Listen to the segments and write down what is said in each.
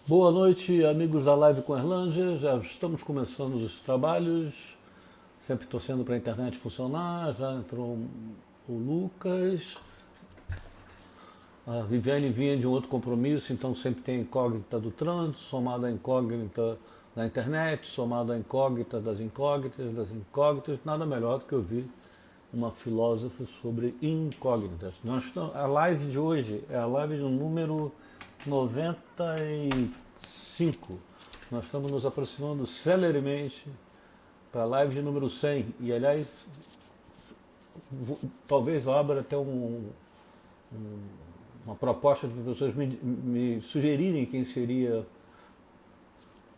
Boa noite, amigos da Live com Erlanger. Já estamos começando os trabalhos, sempre torcendo para a internet funcionar. Já entrou o Lucas. A Viviane vinha de um outro compromisso, então sempre tem a incógnita do trânsito, somada à incógnita da internet, somada à incógnita das incógnitas. Nada melhor do que ouvir uma filósofa sobre incógnitas. A live de hoje é a live do número 95. Nós estamos nos aproximando celeremente para a live de número 100. E, aliás, talvez eu abra até uma proposta de pessoas me sugerirem quem seria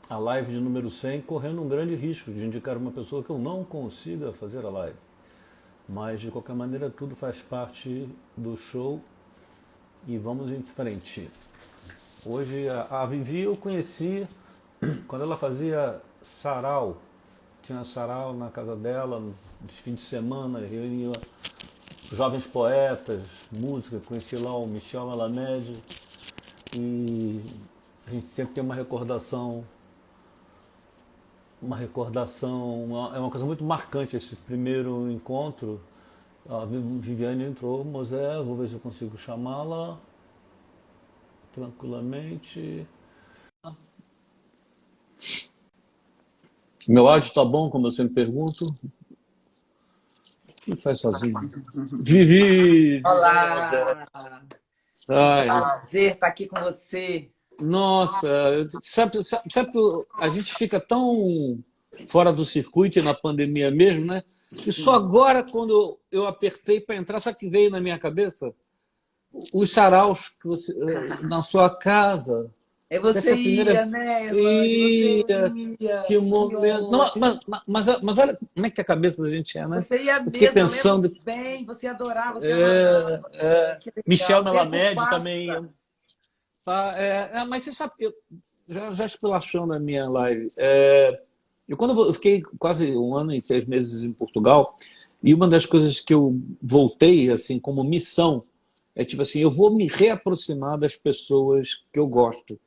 a live de número 100, correndo um grande risco de indicar uma pessoa que eu não consiga fazer a live. Mas, de qualquer maneira, tudo faz parte do show e vamos em frente. Hoje, a Vivi eu conheci quando ela fazia sarau. Tinha sarau na casa dela, nos fins de semana, reunia jovens poetas, música. Conheci lá o Michel Melamed e a gente sempre tem uma recordação, é uma coisa muito marcante esse primeiro encontro. A Viviane entrou, Mosé, vou ver se eu consigo chamá-la tranquilamente. Meu áudio está bom, como eu sempre pergunto? Ele faz sozinho. Vivi! Olá! Ai, Prazer estar aqui com você. nossa, sabe que a gente fica tão fora do circuito e na pandemia mesmo, né? E só agora, quando eu apertei para entrar, sabe o que veio na minha cabeça? Os saraus que você, na sua casa. Você Essa é a primeira. ia, né, Erlande? Você Ia, ia. que Que momento. Não, ótimo. mas olha como é que a cabeça da gente é, né? Você ia Eu fiquei mesmo, eu lembro pensando. bem. Você ia adorar, você adorava. Que legal. Michel O tempo Melamed também passa. ia. Tá, mas você sabe, eu já esculachando a minha live. Eu fiquei quase um ano e 6 meses em Portugal, e uma das coisas que eu voltei assim como missão é tipo assim, eu vou me reaproximar das pessoas que eu gosto.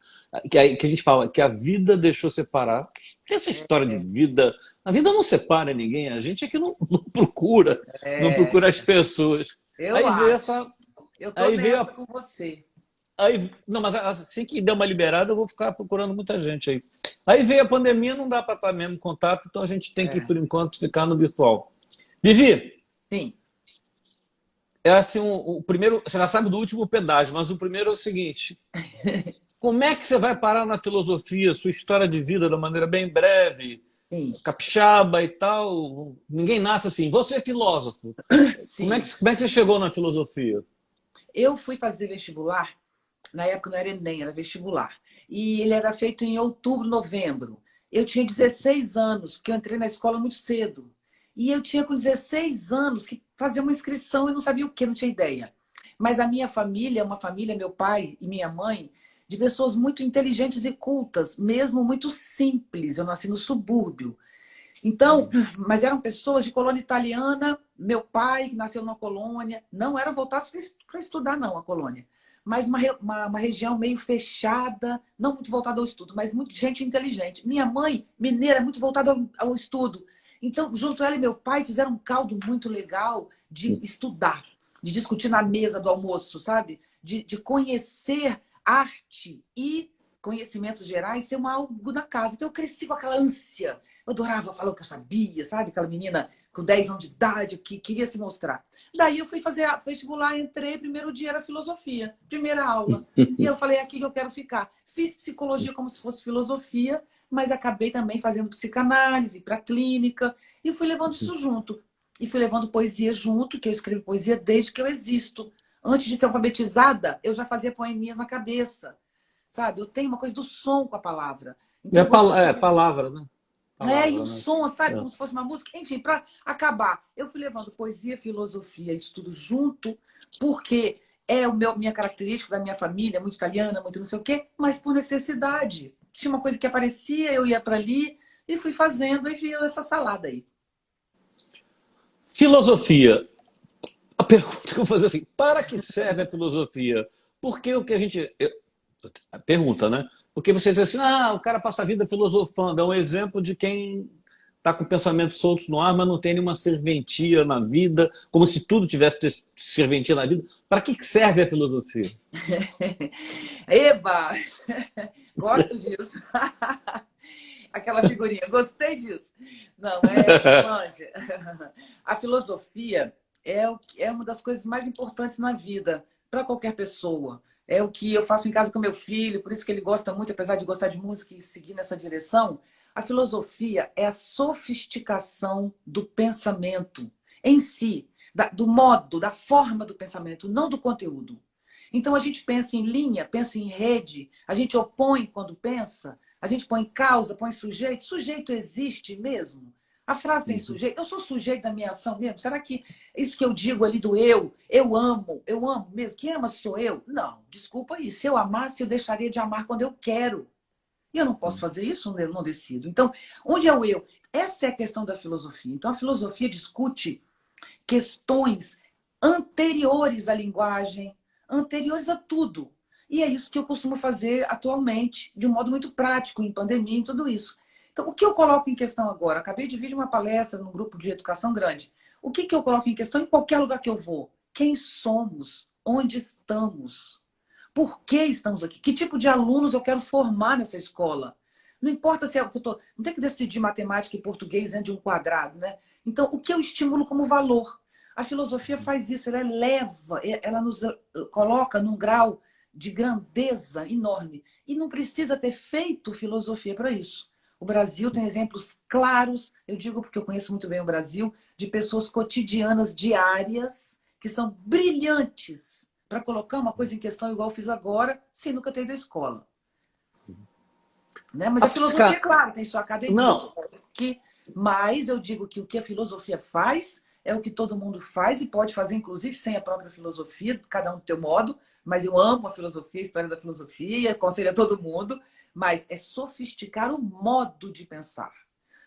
Que a gente fala que a vida deixou separar. Essa história de vida, a vida não separa ninguém, a gente é que não É, procura as pessoas. eu Aí veio acho. essa, Eu tô aí veio nessa a com você. Aí, não, mas assim que der uma liberada, eu vou ficar procurando muita gente aí. Aí veio a pandemia, não dá para estar mesmo em contato, então a gente tem que, É, por enquanto, ficar no virtual. Vivi, sim. é assim, o primeiro, você já sabe do último pedágio, mas o primeiro é o seguinte: como é que você vai parar na filosofia, sua história de vida, da maneira bem breve, Sim. capixaba e tal? Ninguém nasce assim, você é filósofo. Sim. Como é que você chegou na filosofia? Eu fui fazer vestibular. Na época não era Enem, era vestibular. E ele era feito em outubro, novembro. Eu tinha 16 anos, porque eu entrei na escola muito cedo. E eu tinha com 16 anos que fazer uma inscrição e não sabia o que, não tinha ideia. Mas a minha família, uma família, meu pai e minha mãe, de pessoas muito inteligentes e cultas, mesmo muito simples. Eu nasci no subúrbio. Então, mas eram pessoas de colônia italiana, meu pai, que nasceu numa colônia, não eram voltados para estudar, não, a colônia. Mas uma região meio fechada, não muito voltada ao estudo, mas muita gente inteligente. Minha mãe, mineira, muito voltada ao estudo. Então, junto ela e meu pai, fizeram um caldo muito legal de estudar, de discutir na mesa do almoço, sabe? De conhecer arte e conhecimentos gerais ser algo na casa. Então, eu cresci com aquela ânsia. Eu adorava falar o que eu sabia, sabe? Aquela menina com 10 anos de idade que queria se mostrar. Daí eu fui fazer vestibular, entrei, primeiro dia era filosofia, primeira aula. E eu falei, é aqui que eu quero ficar. Fiz psicologia como se fosse filosofia, mas acabei também fazendo psicanálise para clínica e fui levando isso junto. E fui levando poesia junto, que eu escrevo poesia desde que eu existo. Antes de ser alfabetizada, eu já fazia poemias na cabeça. Sabe? Eu tenho uma coisa do som com a palavra. Então, eu gostava. Palavra, né? E o Palavra, né? som, sabe? Como se fosse uma música. Enfim, para acabar, eu fui levando poesia, filosofia, isso tudo junto, porque é minha característica da minha família, muito italiana, muito não sei o quê, mas por necessidade. Tinha uma coisa que aparecia, eu ia para ali e fui fazendo e vi essa salada aí. Filosofia. A pergunta que eu vou fazer é assim, para que serve a filosofia? Porque o que a gente... Pergunta, né? Porque você diz assim, o cara passa a vida filosofando. É um exemplo de quem está com pensamentos soltos no ar, mas não tem nenhuma serventia na vida, como se tudo tivesse serventia na vida. Para que serve a filosofia? Eba! Gosto disso. Aquela figurinha, gostei disso. Não, manja. A filosofia é uma das coisas mais importantes na vida, para qualquer pessoa. É o que eu faço em casa com meu filho, por isso que ele gosta muito, apesar de gostar de música e seguir nessa direção. A filosofia é a sofisticação do pensamento em si, do modo, da forma do pensamento, não do conteúdo. Então a gente pensa em linha, pensa em rede, a gente opõe quando pensa, a gente põe causa, põe sujeito. Sujeito existe mesmo? A frase tem sujeito. Eu sou sujeito da minha ação mesmo? Será que isso que eu digo ali do eu amo mesmo? Quem ama sou eu? Não, desculpa aí. Se eu amasse, eu deixaria de amar quando eu quero. E eu não posso fazer isso, eu não decido. Então, onde é o eu? Essa é a questão da filosofia. Então, a filosofia discute questões anteriores à linguagem, anteriores a tudo. E é isso que eu costumo fazer atualmente, de um modo muito prático, em pandemia e tudo isso. Então, o que eu coloco em questão agora? Acabei de vir de uma palestra num grupo de educação grande. O que eu coloco em questão em qualquer lugar que eu vou? Quem somos? Onde estamos? Por que estamos aqui? Que tipo de alunos eu quero formar nessa escola? Não importa se é o que eu tô. Não tem que decidir matemática e português dentro de um quadrado, né? Então, o que eu estimulo como valor? A filosofia faz isso, ela eleva, ela nos coloca num grau de grandeza enorme. E não precisa ter feito filosofia para isso. O Brasil tem exemplos claros, eu digo porque eu conheço muito bem o Brasil, de pessoas cotidianas, diárias, que são brilhantes para colocar uma coisa em questão igual eu fiz agora, sem nunca ter ido à escola. Né? Mas a filosofia, claro, tem sua academia, mas eu digo que o que a filosofia faz é o que todo mundo faz e pode fazer, inclusive, sem a própria filosofia, cada um do seu modo, mas eu amo a filosofia, a história da filosofia, aconselho a todo mundo, mas é sofisticar o modo de pensar.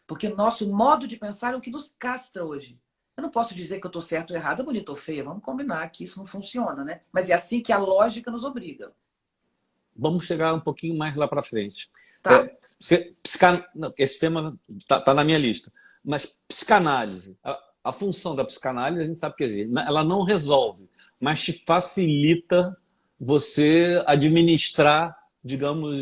Porque o nosso modo de pensar é o que nos castra hoje. Eu não posso dizer que eu estou certo ou errado, bonita ou feia, vamos combinar que isso não funciona, né? Mas é assim que a lógica nos obriga. Vamos chegar um pouquinho mais lá para frente. Tá. Esse tema está na minha lista. Mas psicanálise, a função da psicanálise, a gente sabe que existe. Ela não resolve, mas te facilita você administrar, digamos,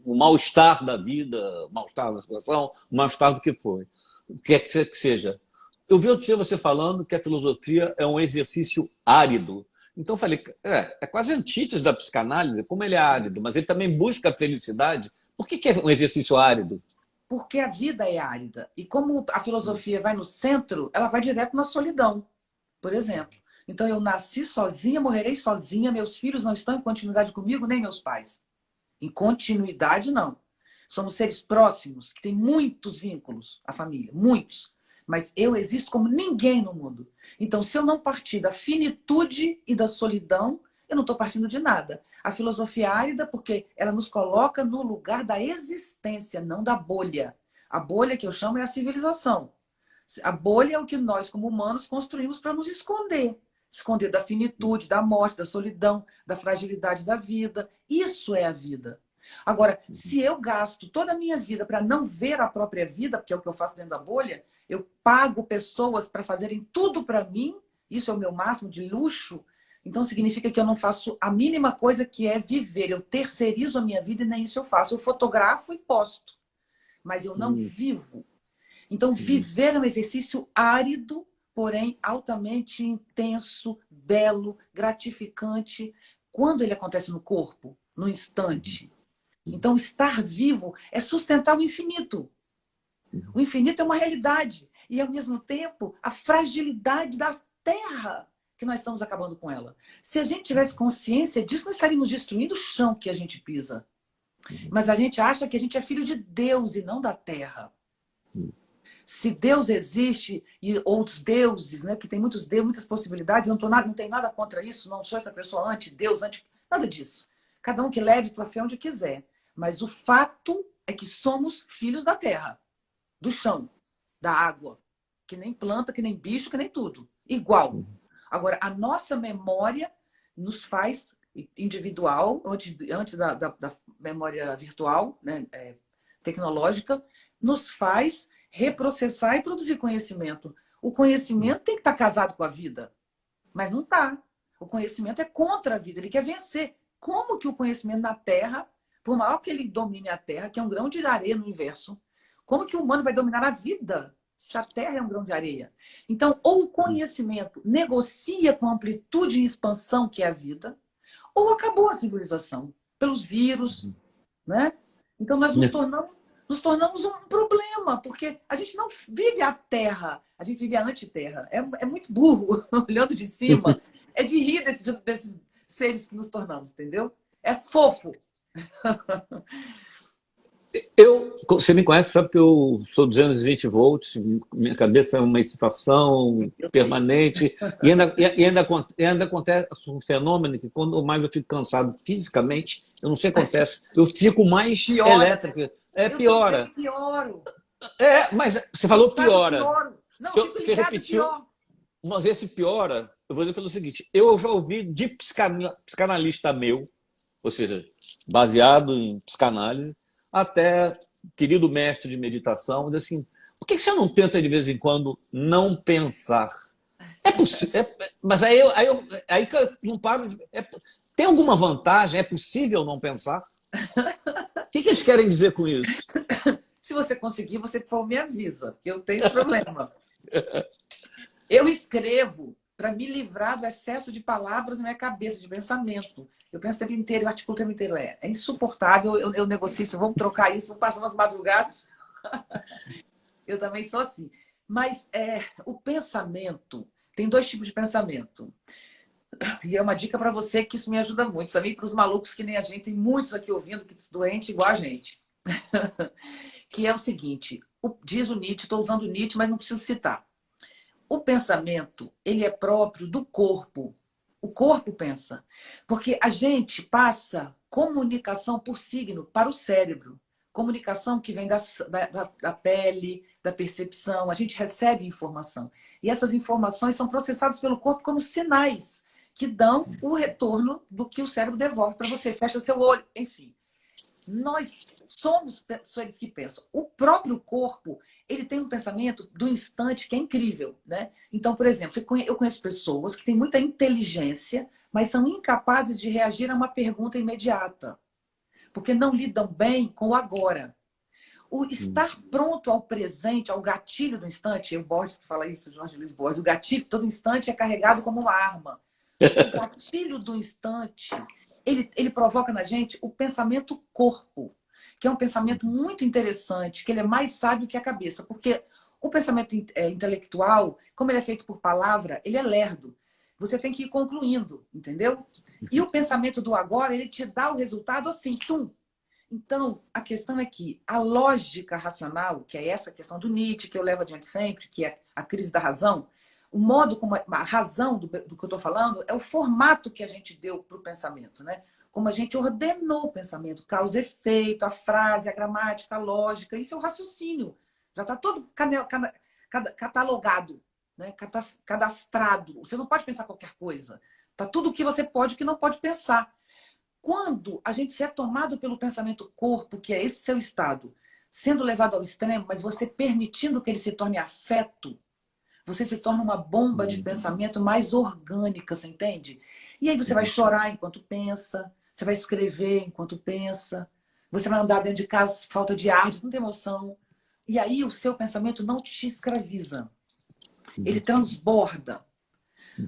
o mal-estar da vida, o mal-estar da situação, o mal-estar do que foi. O que é que seja. Eu vi outro dia você falando que a filosofia é um exercício árido. Então eu falei, é quase antítese da psicanálise, como ele é árido, mas ele também busca a felicidade. Por que é um exercício árido? Porque a vida é árida. E como a filosofia vai no centro, ela vai direto na solidão, por exemplo. Então eu nasci sozinha, morrerei sozinha, meus filhos não estão em continuidade comigo, nem meus pais. Em continuidade, não. Somos seres próximos, que têm muitos vínculos à família, muitos. Mas eu existo como ninguém no mundo. Então, se eu não partir da finitude e da solidão, eu não estou partindo de nada. A filosofia é árida porque ela nos coloca no lugar da existência, não da bolha. A bolha que eu chamo é a civilização. A bolha é o que nós, como humanos, construímos para nos esconder. Esconder da finitude, da morte, da solidão, da fragilidade da vida. Isso é a vida. Agora, se eu gasto toda a minha vida para não ver a própria vida, porque é o que eu faço dentro da bolha, eu pago pessoas para fazerem tudo para mim, isso é o meu máximo de luxo, então significa que eu não faço a mínima coisa que é viver. Eu terceirizo a minha vida e nem isso eu faço. Eu fotografo e posto, mas eu não vivo. Então, viver é um exercício árido, porém altamente intenso, belo, gratificante, quando ele acontece no corpo, no instante. Então, estar vivo é sustentar o infinito. O infinito é uma realidade. E, ao mesmo tempo, a fragilidade da Terra, que nós estamos acabando com ela. Se a gente tivesse consciência disso, nós estaríamos destruindo o chão que a gente pisa. Mas a gente acha que a gente é filho de Deus e não da Terra. Se Deus existe, e outros deuses, né, que tem muitos deuses, muitas possibilidades, eu não tenho nada contra isso, não sou essa pessoa anti-Deus, nada disso. Cada um que leve tua fé onde quiser. Mas o fato é que somos filhos da terra, do chão, da água. Que nem planta, que nem bicho, que nem tudo. Igual. Agora, a nossa memória nos faz individual, antes da memória virtual, né, tecnológica, nos faz reprocessar e produzir conhecimento. O conhecimento tem que estar casado com a vida, mas não está. O conhecimento é contra a vida, ele quer vencer. Como que o conhecimento na Terra, por maior que ele domine a Terra, que é um grão de areia no universo, como que o humano vai dominar a vida se a Terra é um grão de areia? Então, ou o conhecimento negocia com a amplitude e expansão que é a vida, ou acabou a civilização pelos vírus, né? Então, nós nos tornamos um problema, porque a gente não vive a Terra, a gente vive a antiterra. É muito burro, olhando de cima. É de rir desses seres que nos tornamos, entendeu? É fofo. Você me conhece, sabe que eu sou 220 volts, minha cabeça é uma excitação permanente, e ainda acontece um fenômeno que quando mais eu fico cansado fisicamente, eu não sei o que acontece, eu fico mais Piora. elétrico. Piora. Eu pioro. Mas você falou piora. Não, eu fico você ligado, repetiu, pior. mas esse piora, eu vou dizer pelo seguinte, eu já ouvi de psicanalista meu, ou seja, baseado em psicanálise, até querido mestre de meditação, diz assim, por que você não tenta de vez em quando não pensar? É possível, mas aí que eu não paro. Tem alguma vantagem? É possível não pensar? O que eles querem dizer com isso? Se você conseguir, você por favor me avisa, que eu tenho esse problema. Eu escrevo para me livrar do excesso de palavras na minha cabeça, de pensamento. Eu penso o tempo inteiro, eu articulo o tempo inteiro. É insuportável, eu negocio isso, vamos trocar isso, vamos passar umas madrugadas. Eu também sou assim. Mas o pensamento, tem 2 tipos de pensamento. E é uma dica para você que isso me ajuda muito. Também para os malucos que nem a gente, tem muitos aqui ouvindo, que doente igual a gente. Que é o seguinte, diz o Nietzsche, estou usando o Nietzsche, mas não preciso citar. O pensamento, ele é próprio do corpo. O corpo pensa. Porque a gente passa comunicação por signo para o cérebro. Comunicação que vem da pele, da percepção. A gente recebe informação. E essas informações são processadas pelo corpo como sinais que dão o retorno do que o cérebro devolve para você. Fecha seu olho, enfim. Nós somos seres que pensam. O próprio corpo, ele tem um pensamento do instante que é incrível, né? Então, por exemplo, eu conheço pessoas que têm muita inteligência, mas são incapazes de reagir a uma pergunta imediata, porque não lidam bem com o agora. O estar pronto ao presente, ao gatilho do instante, o Borges que fala isso, Jorge Luiz Borges, o gatilho todo instante é carregado como uma arma. O gatilho do instante, ele provoca na gente o pensamento corpo, que é um pensamento muito interessante, que ele é mais sábio que a cabeça, porque o pensamento intelectual, como ele é feito por palavra, ele é lerdo. Você tem que ir concluindo, entendeu? E o pensamento do agora, ele te dá o resultado assim, tum. Então, a questão é que a lógica racional, que é essa questão do Nietzsche, que eu levo adiante sempre, que é a crise da razão, o modo como a razão do que eu estou falando é o formato que a gente deu para o pensamento, né? Como a gente ordenou o pensamento, causa e efeito, a frase, a gramática, a lógica, isso é o raciocínio. Já está todo catalogado, né? Cadastrado. Você não pode pensar qualquer coisa. Está tudo o que você pode e o que não pode pensar. Quando a gente é tomado pelo pensamento corpo, que é esse seu estado, sendo levado ao extremo, mas você permitindo que ele se torne afeto, você se torna uma bomba de pensamento mais orgânica, você entende? E aí você vai chorar enquanto pensa, você vai escrever enquanto pensa, você vai andar dentro de casa, falta de ar, de tanta emoção. E aí o seu pensamento não te escraviza. Ele transborda.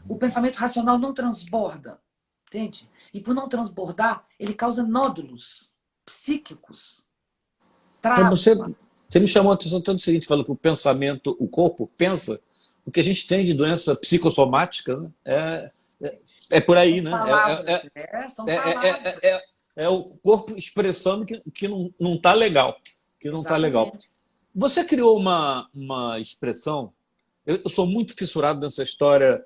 O pensamento racional não transborda, entende? E por não transbordar, ele causa nódulos psíquicos. Então você me chamou a atenção tanto o seguinte, falou que o pensamento, o corpo pensa, o que a gente tem de doença psicossomática, né? É por aí, né? São palavras. É o corpo expressando que não está legal. Que não está legal. Você criou uma expressão, eu sou muito fissurado nessa história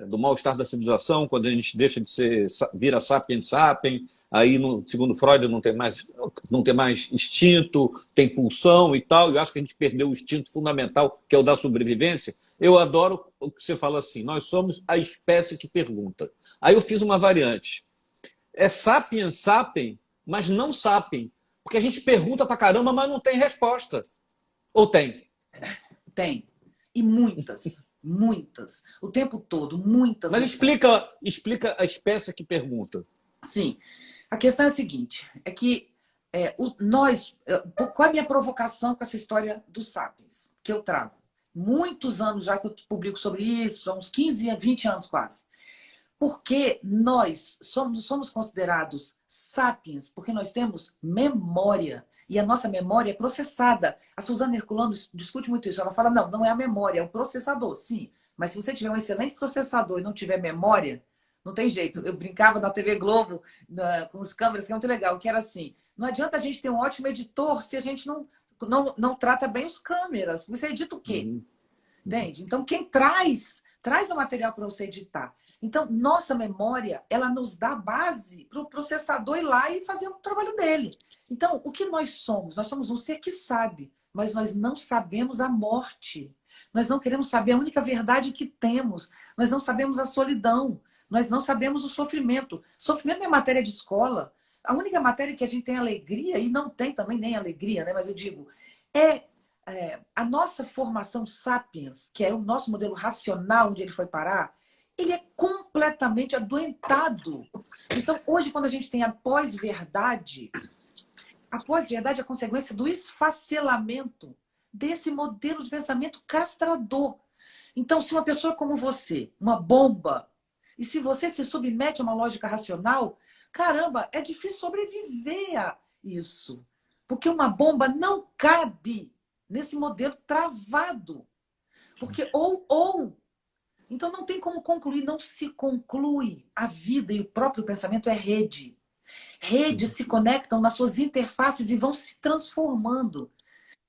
do mal-estar da civilização, quando a gente deixa de ser, vira sapiens sapiens, aí, segundo Freud, não tem mais instinto, tem pulsão e tal, e eu acho que a gente perdeu o instinto fundamental, que é o da sobrevivência, Eu adoro o que você fala assim, nós somos a espécie que pergunta. Aí eu fiz uma variante. É sapiens sapien, mas não sapien. Porque a gente pergunta pra caramba, mas não tem resposta. Ou tem? Tem. E muitas, muitas. O tempo todo, muitas Mas respostas. explica a espécie que pergunta. Sim. A questão é a seguinte, é que qual é a minha provocação com essa história dos sapiens que eu trago? Muitos anos já que eu publico sobre isso, há uns 15, 20 anos quase. Porque nós somos considerados sapiens, porque nós temos memória. E a nossa memória é processada. A Suzana Herculano discute muito isso. Ela fala, não, não é a memória, é o processador. Sim, mas se você tiver um excelente processador e não tiver memória, não tem jeito. Eu brincava na TV Globo, com os câmeras, que é muito legal, que era assim, não adianta a gente ter um ótimo editor se a gente não trata bem os câmeras. Você edita o quê? Uhum. Entende? Então, quem traz o material para você editar. Então, nossa memória, ela nos dá base para o processador ir lá e fazer o trabalho dele. Então, o que nós somos? Nós somos um ser que sabe, mas nós não sabemos a morte. Nós não queremos saber a única verdade que temos. Nós não sabemos a solidão. Nós não sabemos o sofrimento. Sofrimento é matéria de escola. A única matéria que a gente tem alegria, e não tem também nem alegria, né? Mas eu digo, é a nossa formação sapiens, que é o nosso modelo racional, onde ele foi parar, ele é completamente adoentado. Então, hoje, quando a gente tem a pós-verdade é a consequência do esfacelamento desse modelo de pensamento castrador. Então, se uma pessoa como você, uma bomba, e se você se submete a uma lógica racional, caramba, é difícil sobreviver a isso. Porque uma bomba não cabe nesse modelo travado. Porque ou. Então não tem como concluir, não se conclui. A vida e o próprio pensamento é rede. Redes se conectam nas suas interfaces e vão se transformando.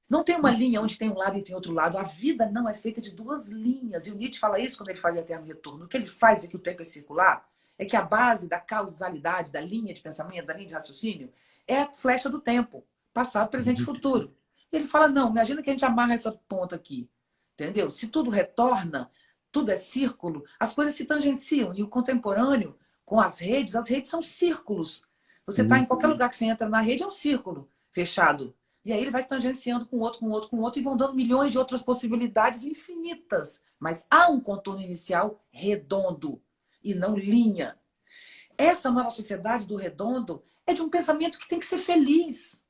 Não tem uma linha onde tem um lado e tem outro lado. A vida não é feita de duas linhas. E o Nietzsche fala isso quando ele faz Eterno Retorno. O que ele faz é que o tempo é circular, é que a base da causalidade, da linha de pensamento, da linha de raciocínio, é a flecha do tempo. Passado, presente e futuro. E ele fala, não, imagina que a gente amarra essa ponta aqui. Entendeu? Se tudo retorna, tudo é círculo, as coisas se tangenciam. E o contemporâneo, com as redes são círculos. Você está em qualquer lugar que você entra na rede, é um círculo fechado. E aí ele vai se tangenciando com outro, com outro, com outro, e vão dando milhões de outras possibilidades infinitas. Mas há um contorno inicial redondo e não linha. Essa nova sociedade do redondo é de um pensamento que tem que ser feliz.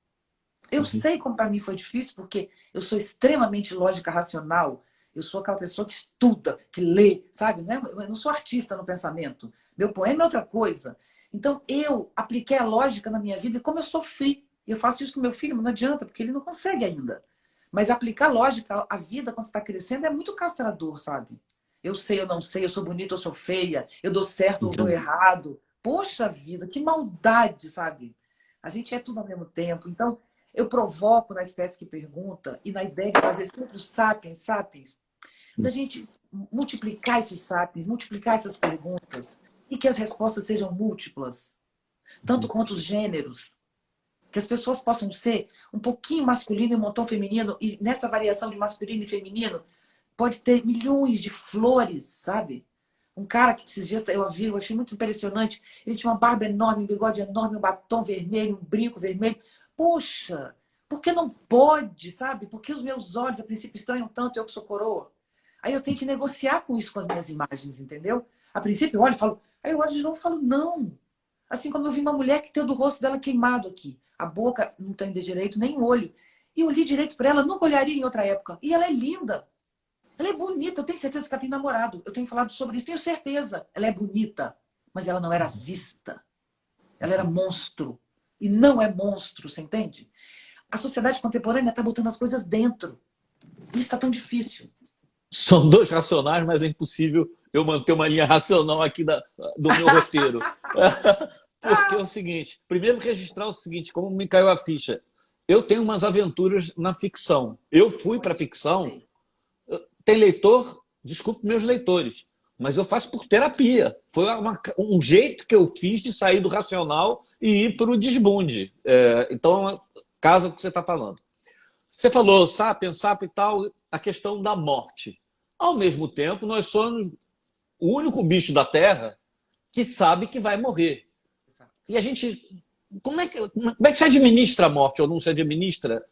Eu sei como para mim foi difícil, porque eu sou extremamente lógica racional. Eu sou aquela pessoa que estuda, que lê, sabe? Eu não sou artista no pensamento. Meu poema é outra coisa. Então, eu apliquei a lógica na minha vida e como eu sofri. Eu faço isso com meu filho, mas não adianta, porque ele não consegue ainda. Mas aplicar lógica à vida quando você está crescendo é muito castrador, sabe? Eu sei, eu não sei, eu sou bonita, eu sou feia, eu dou certo, eu dou errado. Poxa vida, que maldade, sabe? A gente é tudo ao mesmo tempo. Então, eu provoco na espécie que pergunta e na ideia de fazer sempre os sapiens, da gente multiplicar esses sapiens, multiplicar essas perguntas e que as respostas sejam múltiplas, tanto quanto os gêneros. Que as pessoas possam ser um pouquinho masculino e um montão feminino, e nessa variação de masculino e feminino pode ter milhões de flores, sabe? Um cara que esses dias eu vi, eu achei muito impressionante, ele tinha uma barba enorme, um bigode enorme, um batom vermelho, um brinco vermelho. Poxa, por que não pode, sabe? Porque os meus olhos, a princípio, estranham tanto, eu que sou coroa. Aí eu tenho que negociar com isso, com as minhas imagens, entendeu? A princípio eu olho e falo, aí eu olho de novo e falo, não. Assim como eu vi uma mulher que tem o do rosto dela queimado aqui. A boca não tem de direito, nem o olho. E eu olhei direito para ela, nunca olharia em outra época. E ela é linda. Ela é bonita. Eu tenho certeza que ela tem namorado. Eu tenho falado sobre isso. Tenho certeza. Ela é bonita. Mas ela não era vista. Ela era monstro. E não é monstro, você entende? A sociedade contemporânea está botando as coisas dentro. Isso está tão difícil. São dois racionais, mas é impossível eu manter uma linha racional aqui do meu roteiro. Porque é o seguinte, primeiro registrar o seguinte, como me caiu a ficha, eu tenho umas aventuras na ficção. Eu fui para a ficção, tem leitor, desculpe meus leitores, mas eu faço por terapia. Foi um jeito que eu fiz de sair do racional e ir para o desbunde. Então, casa que você está falando. Você falou, sapiens e tal, a questão da morte. Ao mesmo tempo, nós somos o único bicho da Terra que sabe que vai morrer. E a gente... como é que se administra a morte ou não se administra?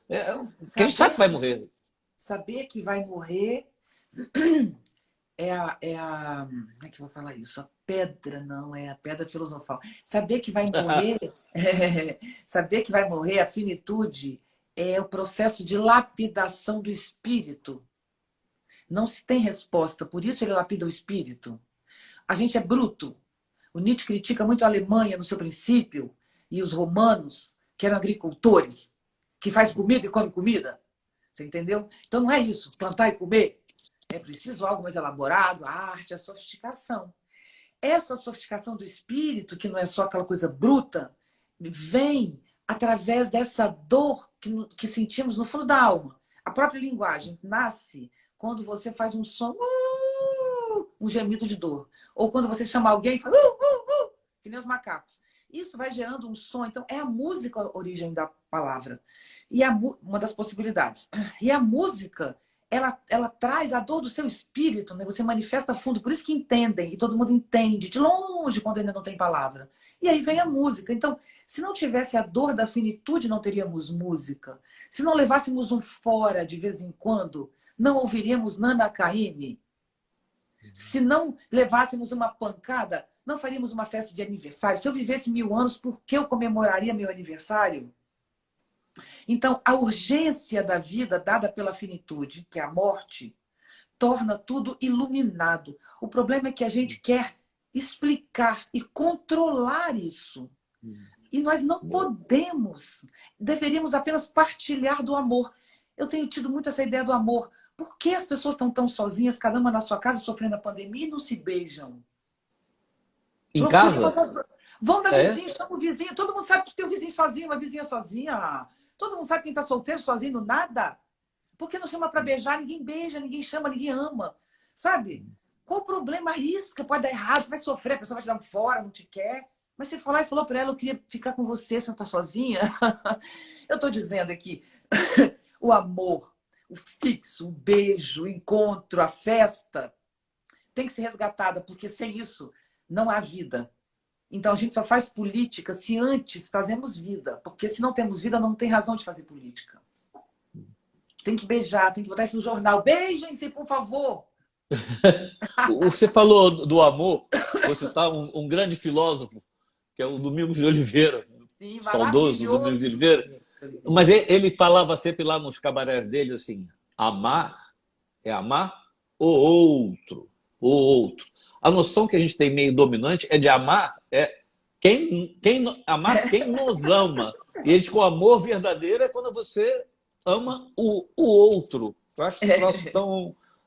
Porque a gente sabe que vai morrer. Saber que vai morrer como é que eu vou falar isso? A pedra, não, é a pedra filosofal. Saber que vai morrer, saber que vai morrer, a finitude, é o processo de lapidação do espírito. Não se tem resposta, por isso ele lapida o espírito. A gente é bruto. O Nietzsche critica muito a Alemanha no seu princípio e os romanos, que eram agricultores, que faz comida e come comida. Você entendeu? Então não é isso, plantar e comer. É preciso algo mais elaborado, a arte, a sofisticação. Essa sofisticação do espírito, que não é só aquela coisa bruta, vem através dessa dor que sentimos no fundo da alma. A própria linguagem nasce quando você faz um som, um gemido de dor. Ou quando você chama alguém e fala, que nem os macacos. Isso vai gerando um som. Então, é a música a origem da palavra. E uma das possibilidades. E a música, ela traz a dor do seu espírito, né? Você manifesta fundo. Por isso que entendem, e todo mundo entende, de longe, quando ainda não tem palavra. E aí vem a música. Então, se não tivesse a dor da finitude, não teríamos música. Se não levássemos um fora de vez em quando, não ouviríamos Nana Caymmi. Se não levássemos uma pancada, não faríamos uma festa de aniversário. Se eu vivesse 1000 anos, por que eu comemoraria meu aniversário? Então, a urgência da vida dada pela finitude, que é a morte, torna tudo iluminado. O problema é que a gente quer explicar e controlar isso. E nós não podemos. Deveríamos apenas partilhar do amor. Eu tenho tido muito essa ideia do amor. Por que as pessoas estão tão sozinhas, cada uma na sua casa, sofrendo a pandemia e não se beijam? Em casa? Vão da vizinha, chama o vizinho. Todo mundo sabe que tem um vizinho sozinho, uma vizinha sozinha. Todo mundo sabe quem está solteiro, sozinho, nada. Por que não chama para beijar? Ninguém beija, ninguém chama, ninguém ama. Sabe? Qual o problema? Arrisca, pode dar errado, vai sofrer, a pessoa vai te dar um fora, não te quer. Mas você foi lá e falou para ela, eu queria ficar com você, você não está sozinha? Eu estou dizendo aqui, o amor, o fixo, o beijo, o encontro, a festa, tem que ser resgatada, porque sem isso não há vida. Então a gente só faz política se antes fazemos vida, porque se não temos vida, não tem razão de fazer política. Tem que beijar, tem que botar isso no jornal. Beijem-se, por favor. Você falou do amor, você está um grande filósofo, que é o Domingos de Oliveira, Sim, saudoso Domingos de Oliveira. Mas ele falava sempre lá nos cabarés dele assim, amar é amar o outro, o outro. A noção que a gente tem meio dominante é de amar amar quem nos ama. E eles com amor verdadeiro é quando você ama o outro. Eu acho esse troço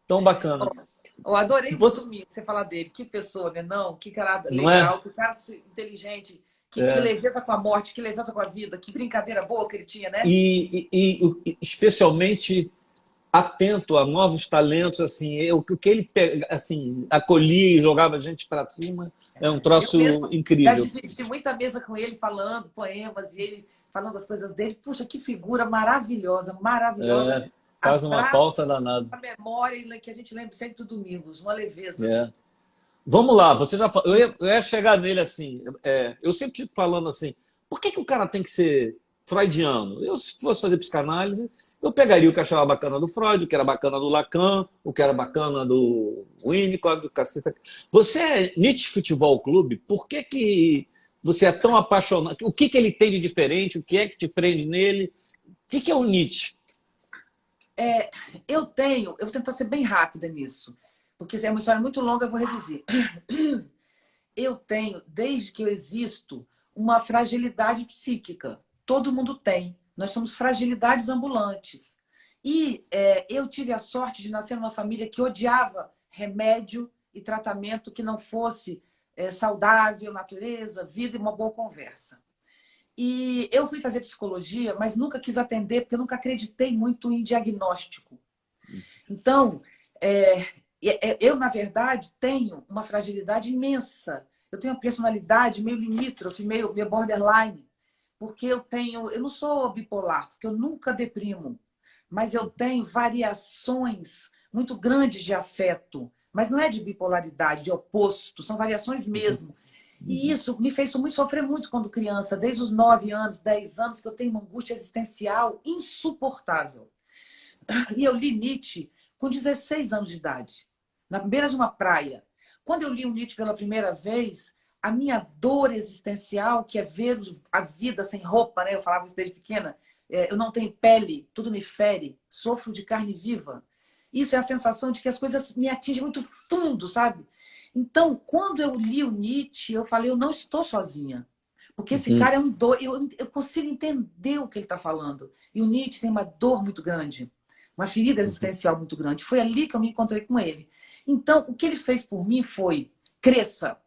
tão bacana. Eu adorei você falar dele. Que pessoa, né? Não, que cara legal, que cara inteligente, que leveza com a morte, que leveza com a vida, que brincadeira boa que ele tinha, né? E especialmente atento a novos talentos, assim, o que ele assim, acolhia e jogava a gente para cima, é um troço incrível. Já dividi muita mesa com ele, falando poemas, e ele falando as coisas dele. Puxa, que figura maravilhosa, maravilhosa. Faz uma falta danada. A memória que a gente lembra sempre do Domingos, uma leveza. Vamos lá, você já falou, eu ia chegar nele assim, eu sempre fico falando assim, por que o cara tem que ser freudiano? Eu, se fosse fazer psicanálise, eu pegaria o que achava bacana do Freud, o que era bacana do Lacan, o que era bacana do Winnicott, do caceta. Você é Nietzsche Futebol Clube, por que você é tão apaixonado? O que ele tem de diferente? O que é que te prende nele? O que é o Nietzsche? Eu vou tentar ser bem rápida nisso, porque é uma história muito longa, eu vou reduzir. Eu tenho, desde que eu existo, uma fragilidade psíquica. Todo mundo tem. Nós somos fragilidades ambulantes. E eu tive a sorte de nascer numa família que odiava remédio e tratamento que não fosse saudável, natureza, vida e uma boa conversa. E eu fui fazer psicologia, mas nunca quis atender, porque eu nunca acreditei muito em diagnóstico. Então, eu, na verdade, tenho uma fragilidade imensa. Eu tenho uma personalidade meio limítrofe, meio borderline, porque eu não sou bipolar, porque eu nunca deprimo, mas eu tenho variações muito grandes de afeto, mas não é de bipolaridade, de oposto, são variações mesmo. E isso me fez muito sofrer muito quando criança, desde os 9 anos, 10 anos, que eu tenho uma angústia existencial insuportável. E eu li Nietzsche com 16 anos de idade, na beira de uma praia. Quando eu li o Nietzsche pela primeira vez, a minha dor existencial, que é ver a vida sem roupa, né? Eu falava isso desde pequena, eu não tenho pele, tudo me fere, sofro de carne viva. Isso é a sensação de que as coisas me atingem muito fundo, sabe? Então, quando eu li o Nietzsche, eu falei, eu não estou sozinha. Porque esse cara é um dor, eu consigo entender o que ele está falando. E o Nietzsche tem uma dor muito grande, uma ferida existencial muito grande. Foi ali que eu me encontrei com ele. Então, o que ele fez por mim foi, cresça.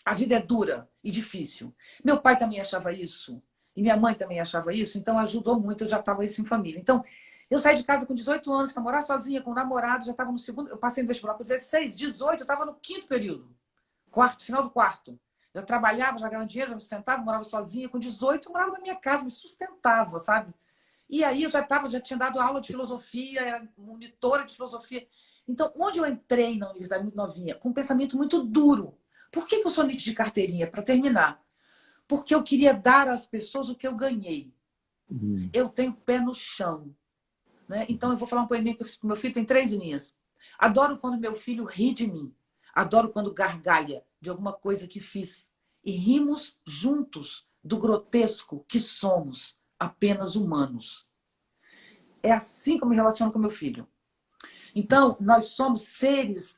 A vida é dura e difícil. Meu pai também achava isso. E minha mãe também achava isso. Então, ajudou muito. Eu já estava isso em família. Então, eu saí de casa com 18 anos para morar sozinha, com um namorado. Já estava no segundo... Eu passei no vestibular com 16, 18. Eu estava no quinto período. Final do quarto. Eu trabalhava, já ganhava dinheiro, já me sustentava, morava sozinha. Com 18, eu morava na minha casa, me sustentava, sabe? E aí, eu já tinha dado aula de filosofia, era monitora de filosofia. Então, onde eu entrei na universidade muito novinha? Com um pensamento muito duro. Por que eu sou Nietzsche de carteirinha? Para terminar. Porque eu queria dar às pessoas o que eu ganhei. Eu tenho pé no chão. Né? Então, eu vou falar um poeminha que eu fiz com meu filho, tem 3 linhas. Adoro quando meu filho ri de mim. Adoro quando gargalha de alguma coisa que fiz. E rimos juntos do grotesco que somos, apenas humanos. É assim que eu me relaciono com meu filho. Então, nós somos seres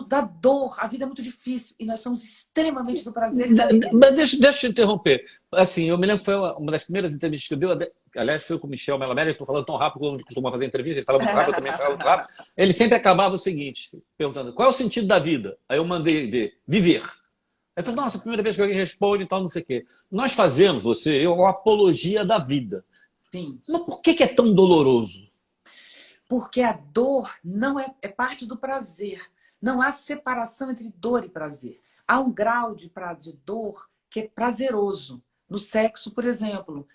da dor. A vida é muito difícil e nós somos extremamente do prazer e da alegria. Mas deixa eu te interromper. Assim, eu me lembro que foi uma das primeiras entrevistas que eu dei, aliás, foi com o Michel Melamere, estou falando tão rápido quando costuma fazer entrevista, ele fala muito rápido, eu também falo muito rápido. Ele sempre acabava o seguinte, perguntando, qual é o sentido da vida? Aí eu mandei ver, viver. Aí eu falei, nossa, a primeira vez que alguém responde e tal, não sei o quê. Nós fazemos, uma apologia da vida. Sim. Mas por que é tão doloroso? Porque a dor não é parte do prazer. Não há separação entre dor e prazer. Há um grau de dor que é prazeroso. No sexo, por exemplo.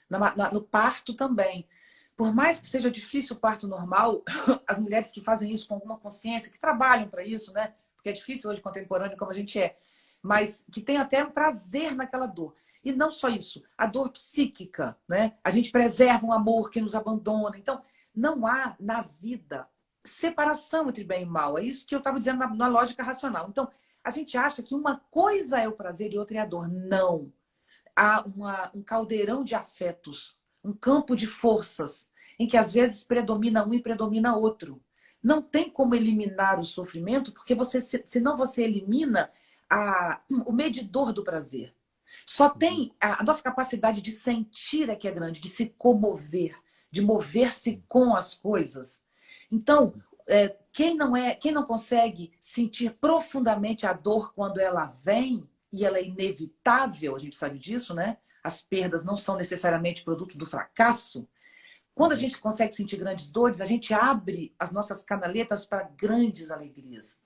No parto também. Por mais que seja difícil o parto normal, as mulheres que fazem isso com alguma consciência, que trabalham para isso, né? Porque é difícil hoje, contemporâneo, como a gente é. Mas que tem até um prazer naquela dor. E não só isso. A dor psíquica, né? A gente preserva um amor que nos abandona. Então, não há na vida separação entre bem e mal. É isso que eu estava dizendo na lógica racional. Então, a gente acha que uma coisa é o prazer e outra é a dor. Não. Há um caldeirão de afetos, um campo de forças, em que às vezes predomina um e predomina outro. Não tem como eliminar o sofrimento, porque senão você elimina o medidor do prazer. Só tem a nossa capacidade de sentir é que é grande, de se comover, de mover-se com as coisas. Então, quem não consegue sentir profundamente a dor quando ela vem, e ela é inevitável, a gente sabe disso, né? As perdas não são necessariamente produto do fracasso. Quando a gente consegue sentir grandes dores, a gente abre as nossas canaletas para grandes alegrias.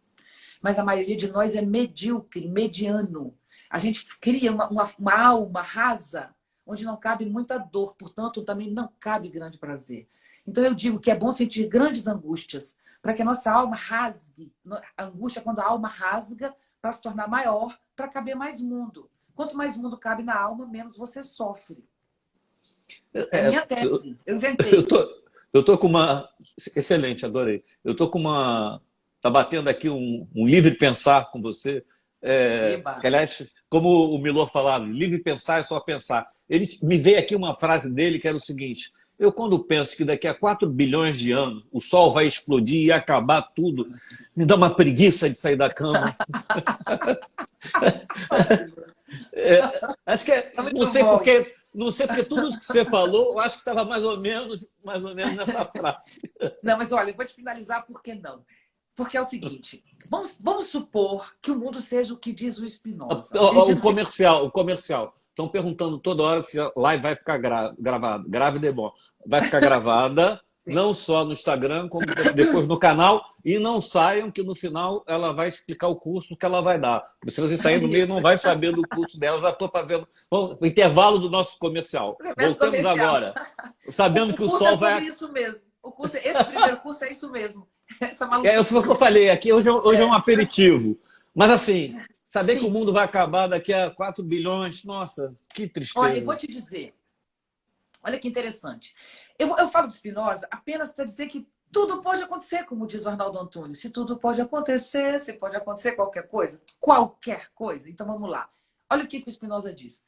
Mas a maioria de nós é medíocre, mediano. A gente cria uma alma rasa, onde não cabe muita dor, portanto, também não cabe grande prazer. Então, eu digo que é bom sentir grandes angústias, para que a nossa alma rasgue. A angústia é quando a alma rasga para se tornar maior, para caber mais mundo. Quanto mais mundo cabe na alma, menos você sofre. É a minha tese. Eu inventei. Eu tô com uma... Excelente, adorei. Eu tô com uma... Tá batendo aqui um livre pensar com você. Que, aliás, como o Milor falava, livre pensar é só pensar. Ele me veio aqui uma frase dele que era o seguinte: eu, quando penso que daqui a 4 bilhões de anos o Sol vai explodir e acabar tudo, me dá uma preguiça de sair da cama. Acho que não sei porque tudo isso que você falou, eu acho que estava mais ou menos nessa frase. Não, mas olha, eu vou te finalizar, por que não? Porque é o seguinte, vamos supor que o mundo seja o que diz o Spinoza. O comercial. Estão perguntando toda hora se a live vai ficar gravada. Grávida é bom. Vai ficar gravada, não só no Instagram, como depois no canal. E não saiam que no final ela vai explicar o curso que ela vai dar. Porque se você sair no meio, não vai saber do curso dela. Já estou fazendo o intervalo do nosso comercial. Voltamos agora. Sabendo que o Sol vai... Isso mesmo. Esse primeiro curso é isso mesmo. Essa Foi o que eu maluquice. falei aqui, hoje é um aperitivo. Mas assim, saber que o Sim. mundo vai acabar daqui a 4 bilhões, nossa, que Olha, eu tristeza. vou te dizer. Olha que interessante. Eu falo de Spinoza apenas para dizer que tudo pode acontecer, como diz o Arnaldo Antunes. Se tudo pode acontecer, se pode acontecer qualquer coisa. Qualquer coisa. Então vamos lá. Olha o que o Spinoza diz.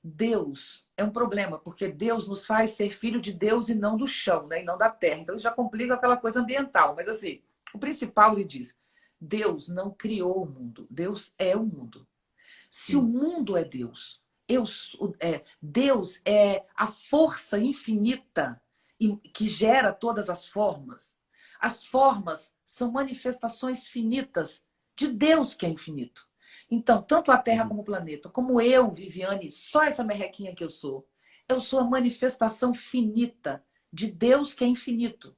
Deus é um problema, porque Deus nos faz ser filho de Deus e não do chão, né? E não da terra. Então isso já complica aquela coisa ambiental. Mas assim, o principal ele diz: Deus não criou o mundo, Deus é o mundo. Se o mundo é Deus, Deus é a força infinita que gera todas as formas. As formas são manifestações finitas de Deus que é infinito. Então, tanto a Terra como o planeta, como eu, Viviane, só essa merrequinha que eu sou a manifestação finita de Deus que é infinito.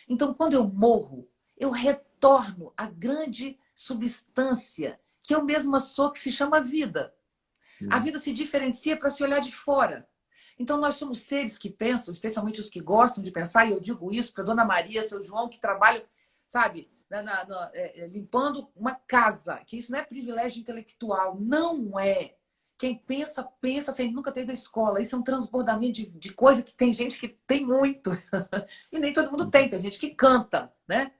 Então, quando eu morro, eu retorno à grande substância que eu mesma sou, que se chama vida. A vida se diferencia para se olhar de fora. Então, nós somos seres que pensam, especialmente os que gostam de pensar, e eu digo isso para Dona Maria, seu João, que trabalham, sabe, limpando uma casa, que isso não é privilégio intelectual, não é. Quem pensa, pensa sem nunca ter ido à escola. Isso é um transbordamento de coisa que tem gente que tem muito. E nem todo mundo tem. Tem gente que canta, né?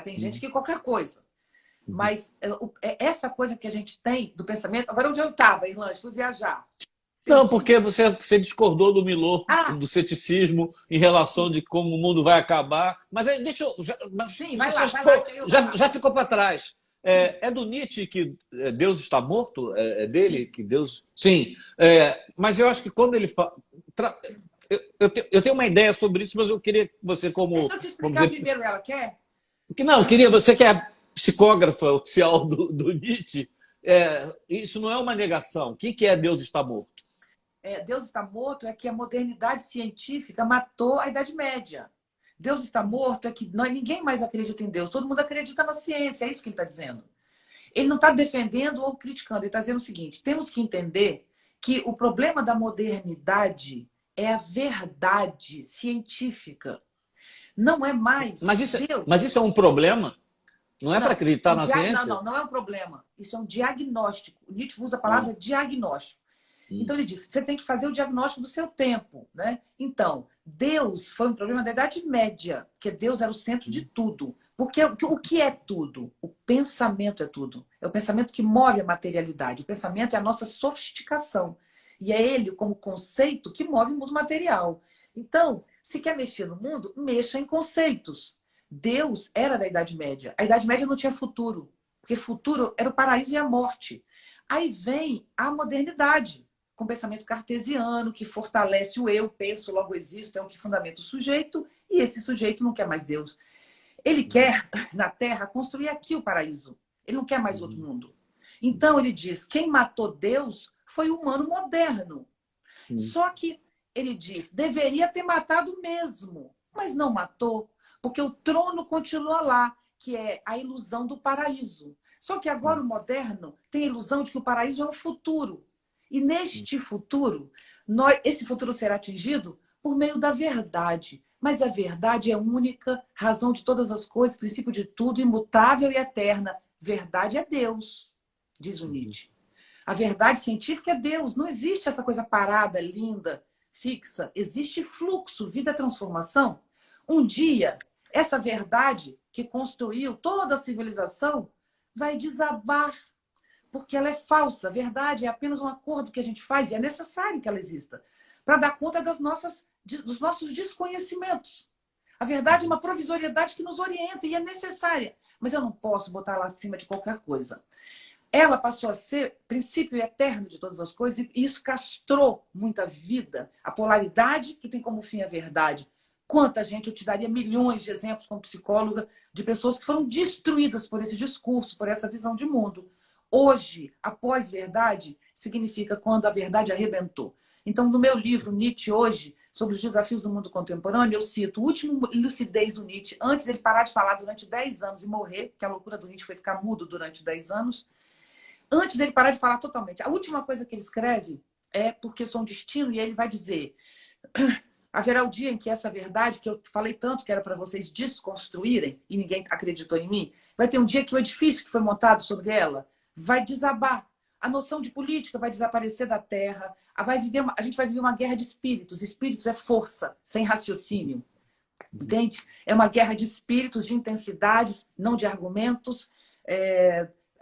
Tem gente que qualquer coisa. Mas essa coisa que a gente tem do pensamento. Agora, onde eu estava, Irlande? Fui viajar. Não, Perdi. porque você discordou do Milor, Ah, do ceticismo em relação de como o mundo vai acabar. Mas deixa eu. Mas sim, você vai lá, que eu vai lá. já ficou para trás. Sim. É do Nietzsche que Deus está morto? É dele que Deus. Sim. Mas eu acho que quando ele fala. Eu tenho uma ideia sobre isso, mas eu queria que você, como. Deixa eu te Vamos explicar dizer. primeiro, ela quer? Que não, queria você que é a psicógrafa oficial do Nietzsche. Isso não é uma negação. O que é Deus está morto? Deus está morto é que a modernidade científica matou a Idade Média. Deus está morto é que ninguém mais acredita em Deus. Todo mundo acredita na ciência. É isso que ele está dizendo. Ele não está defendendo ou criticando. Ele está dizendo o seguinte: temos que entender que o problema da modernidade é a verdade científica. Não é mais Mas Deus. isso é um problema? Não é para Não, acreditar na não, ciência? não é um problema. Isso é um diagnóstico. O Nietzsche usa a Hum, palavra diagnóstico. hum, Então ele diz: você tem que fazer o diagnóstico do seu tempo, né? Então, Deus foi um problema da Idade Média, porque Deus era o centro de hum, tudo. Porque o que é tudo? O pensamento é tudo. É o pensamento que move a materialidade. O pensamento é a nossa sofisticação. E é ele, como conceito, que move o mundo material. Então, se quer mexer no mundo, mexa em conceitos. Deus era da Idade Média. A Idade Média não tinha futuro, porque futuro era o paraíso e a morte. Aí vem a modernidade, com o pensamento cartesiano, que fortalece o eu, penso, logo existo, é o que fundamenta o sujeito, e esse sujeito não quer mais Deus. Ele quer, na Terra, construir aqui o paraíso. Ele não quer mais outro hum, mundo. Então ele diz: quem matou Deus foi o humano moderno. hum, Só que ele diz: deveria ter matado mesmo, mas não matou, porque o trono continua lá, que é a ilusão do paraíso. Só que agora hum, o moderno tem a ilusão de que o paraíso é um futuro. E neste futuro, esse futuro será atingido por meio da verdade. Mas a verdade é única, razão de todas as coisas, princípio de tudo, imutável e eterna. Verdade é Deus, diz o hum, Nietzsche. A verdade científica é Deus. Não existe essa coisa parada, linda, fixa. Existe fluxo, vida, transformação. Um dia, essa verdade que construiu toda a civilização vai desabar, porque ela é falsa. A verdade é apenas um acordo que a gente faz e é necessário que ela exista para dar conta dos nossos desconhecimentos. A verdade é uma provisoriedade que nos orienta e é necessária, mas eu não posso botar lá acima de qualquer coisa. Ela passou a ser princípio eterno de todas as coisas e isso castrou muita vida. A polaridade que tem como fim a verdade. Quanta gente, eu te daria milhões de exemplos como psicóloga, de pessoas que foram destruídas por esse discurso, por essa visão de mundo. Hoje, a pós-verdade significa quando a verdade arrebentou. Então, no meu livro, Nietzsche Hoje, sobre os desafios do mundo contemporâneo, eu cito o último lucidez do Nietzsche, antes ele parar de falar durante 10 anos e morrer, que a loucura do Nietzsche foi ficar mudo durante 10 anos, antes dele parar de falar totalmente. A última coisa que ele escreve é Porque Sou um Destino, e ele vai dizer: Haverá o dia em que essa verdade, que eu falei tanto que era para vocês desconstruírem, e ninguém acreditou em mim, vai ter um dia que o edifício que foi montado sobre ela vai desabar. A noção de política vai desaparecer da Terra. A gente vai viver uma guerra de espíritos. Espíritos é força, sem raciocínio. Entende? É uma guerra de espíritos, de intensidades, não de argumentos.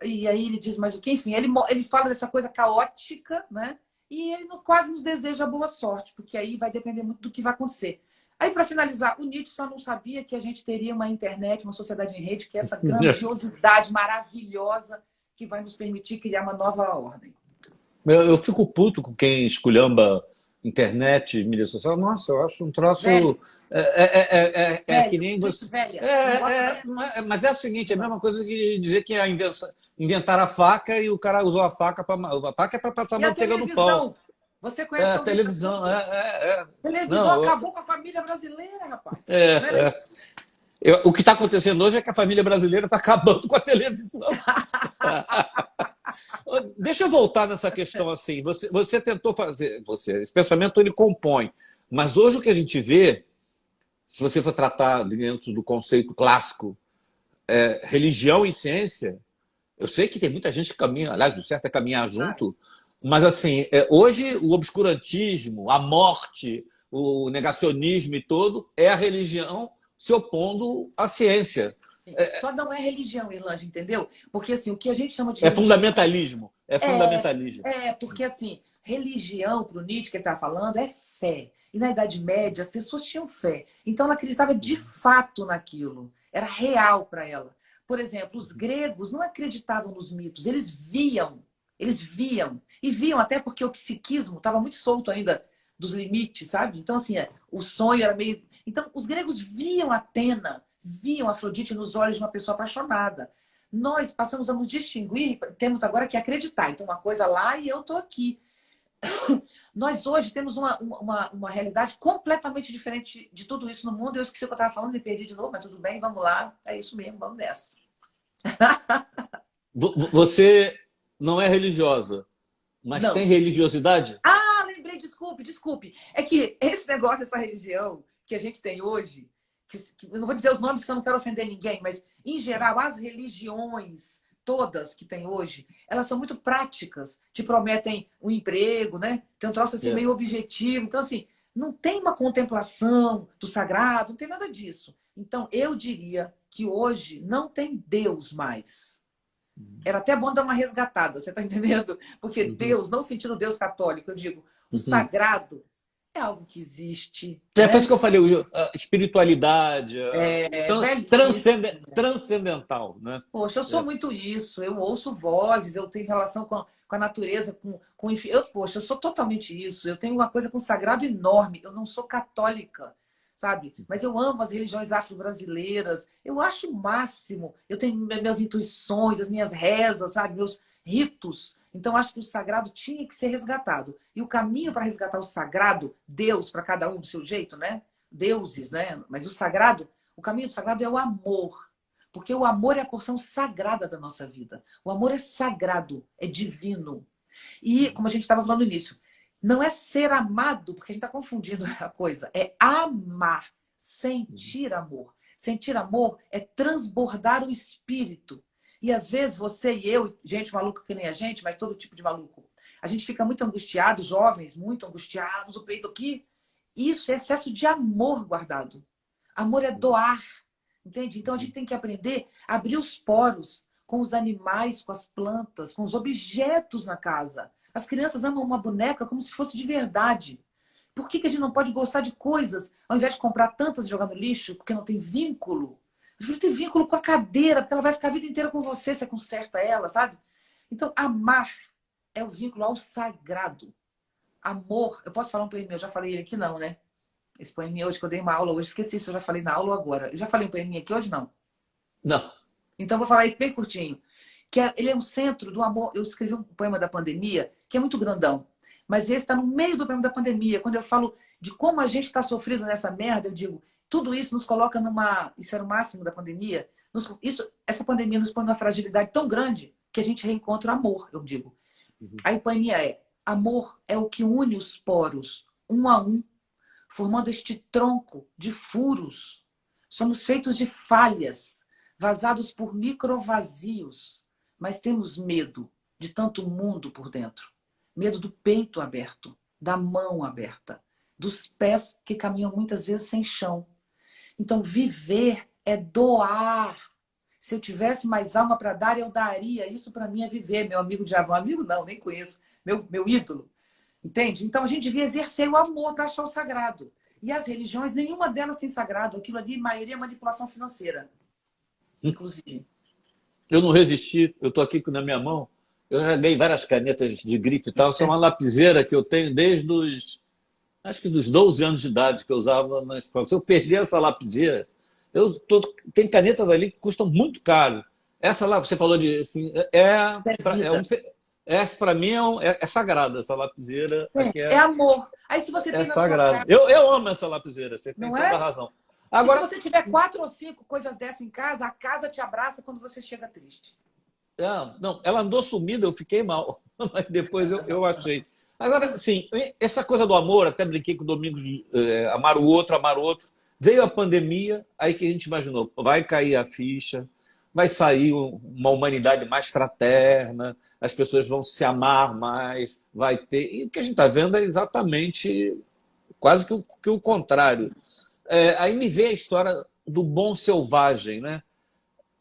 E aí ele diz mais o que? Enfim, ele fala dessa coisa caótica, né? E ele quase nos deseja boa sorte, porque aí vai depender muito do que vai acontecer. Aí, para finalizar, o Nietzsche só não sabia que a gente teria uma internet, uma sociedade em rede, que é essa grandiosidade maravilhosa que vai nos permitir criar uma nova ordem. Eu fico puto com quem esculhamba internet, mídia social. Nossa, eu acho um troço. Velho, Que nem você. velha. Mas é o seguinte: é a mesma coisa que dizer que inventaram a faca e o cara usou a faca para. A faca é para passar manteiga no pão. Você conhece a televisão. Televisão Não, acabou com a família brasileira, rapaz. O que está acontecendo hoje é que a família brasileira está acabando com a televisão. Deixa eu voltar nessa questão assim. Você tentou fazer, esse pensamento ele compõe, mas hoje o que a gente vê, se você for tratar dentro do conceito clássico, religião e ciência, eu sei que tem muita gente que caminha, aliás, o certo é caminhar junto, mas assim, hoje o obscurantismo, a morte, o negacionismo e todo é a religião se opondo à ciência. Só não é religião, Irlange, entendeu? Porque assim, o que a gente chama de religião, fundamentalismo. É fundamentalismo. Porque assim, religião, para o Nietzsche que ele está falando, é fé. E na Idade Média as pessoas tinham fé. Então ela acreditava de fato naquilo. Era real para ela. Por exemplo, os gregos não acreditavam nos mitos, eles viam. Eles viam. E viam até porque o psiquismo estava muito solto ainda dos limites, sabe? Então, assim, o sonho era meio... Então, os gregos viam Atena, viam Afrodite nos olhos de uma pessoa apaixonada. Nós passamos a nos distinguir, temos agora que acreditar. Então, uma coisa lá e eu estou aqui. Nós hoje temos uma realidade completamente diferente de tudo isso no mundo. Eu esqueci o que eu estava falando, me perdi de novo, mas tudo bem, vamos lá. É isso mesmo, vamos nessa. Você não é religiosa, mas não. Tem religiosidade? Lembrei, desculpe. É que esse negócio, essa religião que a gente tem hoje, eu não vou dizer os nomes que eu não quero ofender ninguém, mas, em geral, as religiões todas que tem hoje, elas são muito práticas, te prometem um emprego, né? Tem um troço assim meio objetivo. Então, assim, não tem uma contemplação do sagrado, não tem nada disso. Então, eu diria que hoje não tem Deus mais. Era até bom dar uma resgatada, você está entendendo? Porque Deus, não sentindo Deus católico, eu digo, o sagrado é algo que existe. Foi isso que eu falei, espiritualidade, transcendental. Né? Poxa, eu sou muito isso, eu ouço vozes, eu tenho relação com a natureza, eu sou totalmente isso, eu tenho uma coisa com o sagrado enorme, eu não sou católica, sabe? Mas eu amo as religiões afro-brasileiras, eu acho o máximo, eu tenho minhas intuições, as minhas rezas, sabe? Meus ritos. Então, acho que o sagrado tinha que ser resgatado. E o caminho para resgatar o sagrado, Deus, para cada um do seu jeito, né? Deuses, né? Mas o caminho do sagrado é o amor. Porque o amor é a porção sagrada da nossa vida. O amor é sagrado, é divino. E, como a gente estava falando no início, não é ser amado, porque a gente está confundindo a coisa. É amar, sentir amor. Sentir amor é transbordar o espírito. E às vezes você e eu, gente maluca que nem a gente, mas todo tipo de maluco, a gente fica muito angustiado, jovens, muito angustiados, o peito aqui. Isso é excesso de amor guardado. Amor é doar, entende? Então a gente tem que aprender a abrir os poros com os animais, com as plantas, com os objetos na casa. As crianças amam uma boneca como se fosse de verdade. Por que a gente não pode gostar de coisas, ao invés de comprar tantas e jogar no lixo, porque não tem vínculo? A gente tem vínculo com a cadeira, porque ela vai ficar a vida inteira com você, você conserta ela, sabe? Então, amar é o vínculo ao sagrado. Amor, eu posso falar um poeminha, eu já falei ele aqui não, né? Esse poeminha hoje que eu dei uma aula, hoje esqueci se eu já falei na aula ou agora. Eu já falei um poeminha aqui hoje, não? Não. Então, vou falar isso bem curtinho. Ele é um centro do amor. Eu escrevi um poema da pandemia, que é muito grandão. Mas esse está no meio do poema da pandemia. Quando eu falo de como a gente está sofrendo nessa merda, eu digo, tudo isso nos coloca numa... Isso era o máximo da pandemia. Essa pandemia nos põe numa fragilidade tão grande que a gente reencontra o amor, eu digo. Aí o poeminha amor é o que une os poros, um a um, formando este tronco de furos. Somos feitos de falhas, vazados por microvazios, mas temos medo de tanto mundo por dentro. Medo do peito aberto, da mão aberta, dos pés que caminham muitas vezes sem chão. Então, viver é doar. Se eu tivesse mais alma para dar, eu daria. Isso para mim é viver, meu amigo Djavan. Amigo não, nem conheço. Meu ídolo. Entende? Então, a gente devia exercer o amor para achar o sagrado. E as religiões, nenhuma delas tem sagrado. Aquilo ali, a maioria é manipulação financeira, inclusive. Eu não resisti, eu estou aqui na minha mão. Eu já ganhei várias canetas de grife e tal. Essa é uma lapiseira que eu tenho desde os, acho que dos 12 anos de idade que eu usava na escola. Se eu perder essa lapiseira, tem canetas ali que custam muito caro. Essa lá, você falou de, assim, essa para mim é sagrada, essa lapiseira. Aqui É amor. Aí se você é tem na sua sagrada. casa, Eu amo essa lapiseira, você tem não toda a é? razão. E se Agora, você tiver 4 ou 5 coisas dessas em casa, a casa te abraça quando você chega triste. não, ela andou sumida, eu fiquei mal, mas depois eu achei. Agora, sim, essa coisa do amor, até brinquei com o Domingos, amar o outro, amar o outro. Veio a pandemia, aí que a gente imaginou, vai cair a ficha, vai sair uma humanidade mais fraterna, as pessoas vão se amar mais, vai ter. E o que a gente está vendo é exatamente quase que o contrário. Aí me vê a história do bom selvagem, né?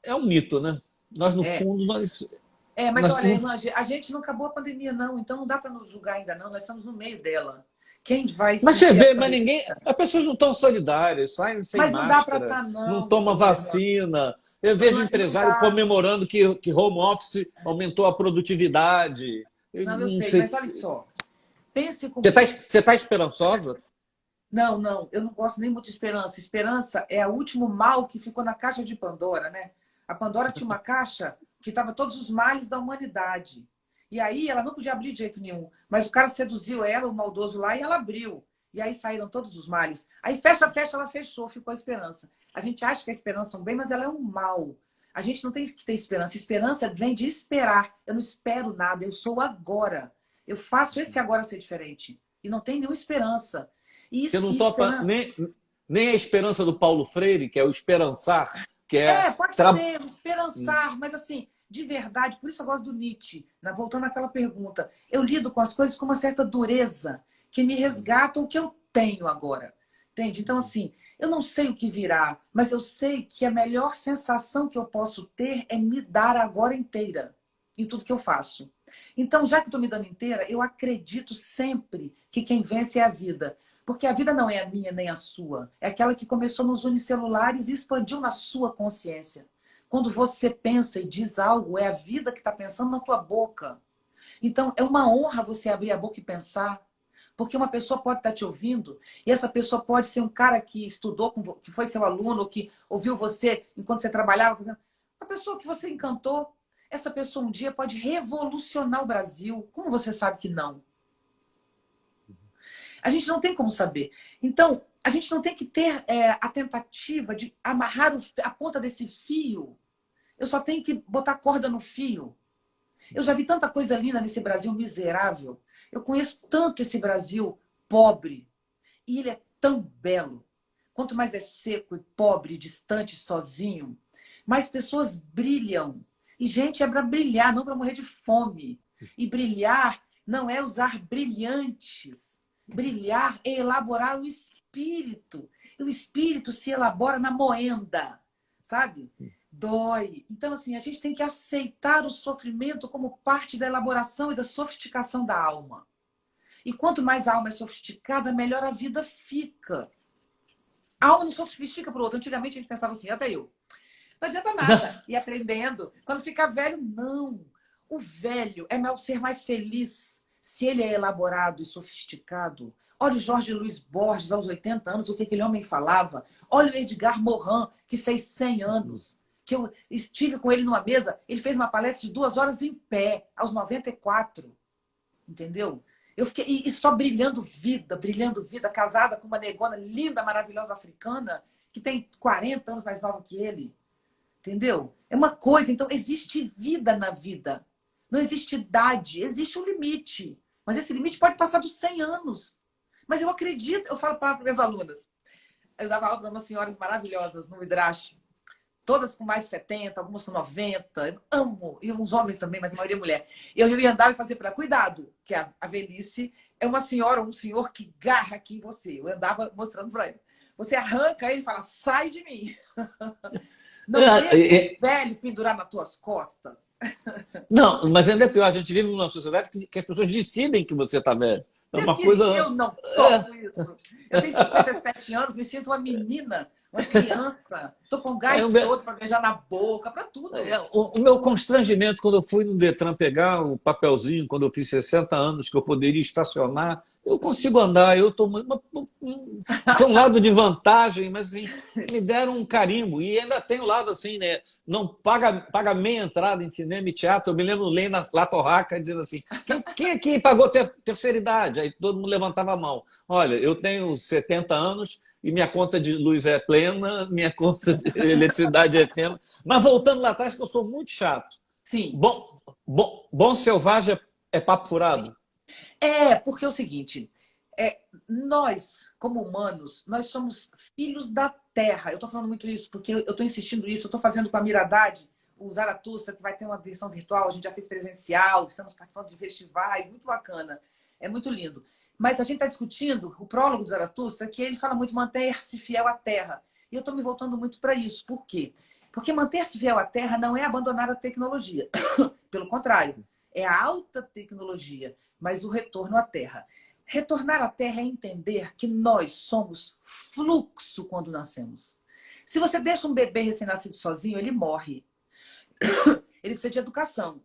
É um mito, né? Nós, no É, fundo, nós, mas nós olha, não. irmã, a gente não acabou a pandemia, não. Então não dá para nos julgar ainda, não. Nós estamos no meio dela. Quem vai Mas você sentir a vê, mas pandemia? ninguém. As pessoas não estão solidárias, saem sem Mas não dá para máscara, estar, não não, tomam irmã. vacina. Eu vejo Não empresário dá. comemorando que home office aumentou a produtividade. Eu Não, eu não sei, sei. mas olha só. Pense Você está comigo. você tá esperançosa? Não, não, eu não gosto nem muito de esperança. Esperança é o último mal que ficou na caixa de Pandora, né? A Pandora tinha uma caixa que estava todos os males da humanidade. E aí ela não podia abrir de jeito nenhum. Mas o cara seduziu ela, o maldoso lá, e ela abriu. E aí saíram todos os males. Aí fecha, fecha, ela fechou, ficou a esperança. A gente acha que a esperança é um bem, mas ela é um mal. A gente não tem que ter esperança. Esperança vem de esperar. Eu não espero nada, eu sou agora. Eu faço esse agora ser diferente. E não tem nenhuma esperança. Você não E topa esperança. nem a esperança do Paulo Freire, que é o esperançar, que é. Pode ser, esperançar, mas assim, de verdade, por isso eu gosto do Nietzsche. Voltando àquela pergunta, eu lido com as coisas com uma certa dureza, que me resgata o que eu tenho agora. Entende? Então, assim, eu não sei o que virá, mas eu sei que a melhor sensação que eu posso ter é me dar agora inteira em tudo que eu faço. Então, já que estou me dando inteira, eu acredito sempre que quem vence é a vida. Porque a vida não é a minha nem a sua. É aquela que começou nos unicelulares e expandiu na sua consciência. Quando você pensa e diz algo, é a vida que está pensando na tua boca. Então, é uma honra você abrir a boca e pensar. Porque uma pessoa pode estar te ouvindo e essa pessoa pode ser um cara que estudou, que foi seu aluno, que ouviu você enquanto você trabalhava. Uma pessoa que você encantou. Essa pessoa um dia pode revolucionar o Brasil. Como você sabe que não? A gente não tem como saber. Então, a gente não tem que ter a tentativa de amarrar a ponta desse fio. Eu só tenho que botar corda no fio. Eu já vi tanta coisa linda nesse Brasil miserável. Eu conheço tanto esse Brasil pobre. E ele é tão belo. Quanto mais é seco e pobre, distante, sozinho, mais pessoas brilham. E, gente, é para brilhar, não para morrer de fome. E brilhar não é usar brilhantes. Brilhar é elaborar o espírito. E o espírito se elabora na moenda, sabe? Dói. Então, assim, a gente tem que aceitar o sofrimento como parte da elaboração e da sofisticação da alma. E quanto mais a alma é sofisticada, melhor a vida fica. A alma não sofistica para o outro. Antigamente a gente pensava assim, até eu. Não adianta nada ir aprendendo. Quando ficar velho, não. O velho é o ser mais feliz se ele é elaborado e sofisticado. Olha o Jorge Luiz Borges, aos 80 anos, o que aquele homem falava. Olha o Edgar Morin, que fez 100 anos. Que eu estive com ele numa mesa, ele fez uma palestra de 2 horas em pé, aos 94. Entendeu? Eu fiquei e só brilhando vida, casada com uma negona linda, maravilhosa africana, que tem 40 anos mais nova que ele. Entendeu? É uma coisa. Então, existe vida na vida. Não existe idade, existe um limite. Mas esse limite pode passar dos 100 anos. Mas eu acredito, eu falo para minhas alunas. Eu dava aula para umas senhoras maravilhosas no Midrash, todas com mais de 70, algumas com 90. Eu amo. E uns homens também, mas a maioria é mulher. Eu ia andar e fazer para ela, cuidado, que a velhice é uma senhora ou um senhor que garra aqui em você. Eu andava mostrando para ele. Você arranca ele e fala, sai de mim. Não deixa o velho pendurar nas tuas costas. Não, mas ainda é pior, a gente vive numa sociedade que as pessoas decidem que você está velho. É uma Decide, coisa. eu não topo isso. Eu tenho 57 anos, me sinto uma menina, uma criança. Estou com gás todo para beijar na boca, para tudo. O meu constrangimento quando eu fui no Detran pegar o papelzinho, quando eu fiz 60 anos, que eu poderia estacionar, eu consigo andar, eu estou. Foi um lado de vantagem, mas assim, me deram um carimbo. E ainda tem o lado assim, né? Não paga meia entrada em cinema e teatro. Eu me lembro lendo na La Torraca dizendo assim: quem aqui pagou terceira idade? Aí todo mundo levantava a mão. Olha, eu tenho 70 anos e minha conta de luz é plena, minha conta de eletricidade é plena. Mas voltando lá atrás, que eu sou muito chato. Sim. Bom selvagem é papo furado? Porque é o seguinte, nós, como humanos, nós somos filhos da Terra. Eu estou falando muito isso porque eu estou insistindo nisso, eu estou fazendo com a Miradade, o Zaratustra, que vai ter uma versão virtual, a gente já fez presencial, estamos participando de festivais, muito bacana, é muito lindo. Mas a gente está discutindo o prólogo do Zaratustra, que ele fala muito manter-se fiel à Terra. E eu estou me voltando muito para isso. Por quê? Porque manter-se fiel à Terra não é abandonar a tecnologia. Pelo contrário, é a alta tecnologia, mas o retorno à Terra. Retornar à Terra é entender que nós somos fluxo quando nascemos. Se você deixa um bebê recém-nascido sozinho, ele morre. Ele precisa de educação.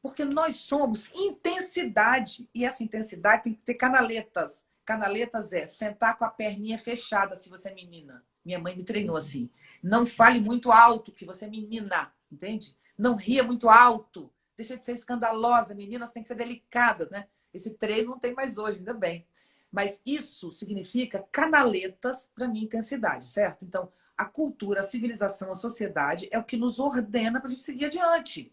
Porque nós somos intensidade. E essa intensidade tem que ter canaletas. Canaletas é sentar com a perninha fechada, se você é menina. Minha mãe me treinou assim. Não fale muito alto, que você é menina. Entende? Não ria muito alto. Deixa de ser escandalosa. Meninas têm que ser delicadas, né? Esse treino não tem mais hoje, ainda bem. Mas isso significa canaletas para minha intensidade, certo? Então, a cultura, a civilização, a sociedade é o que nos ordena para a gente seguir adiante.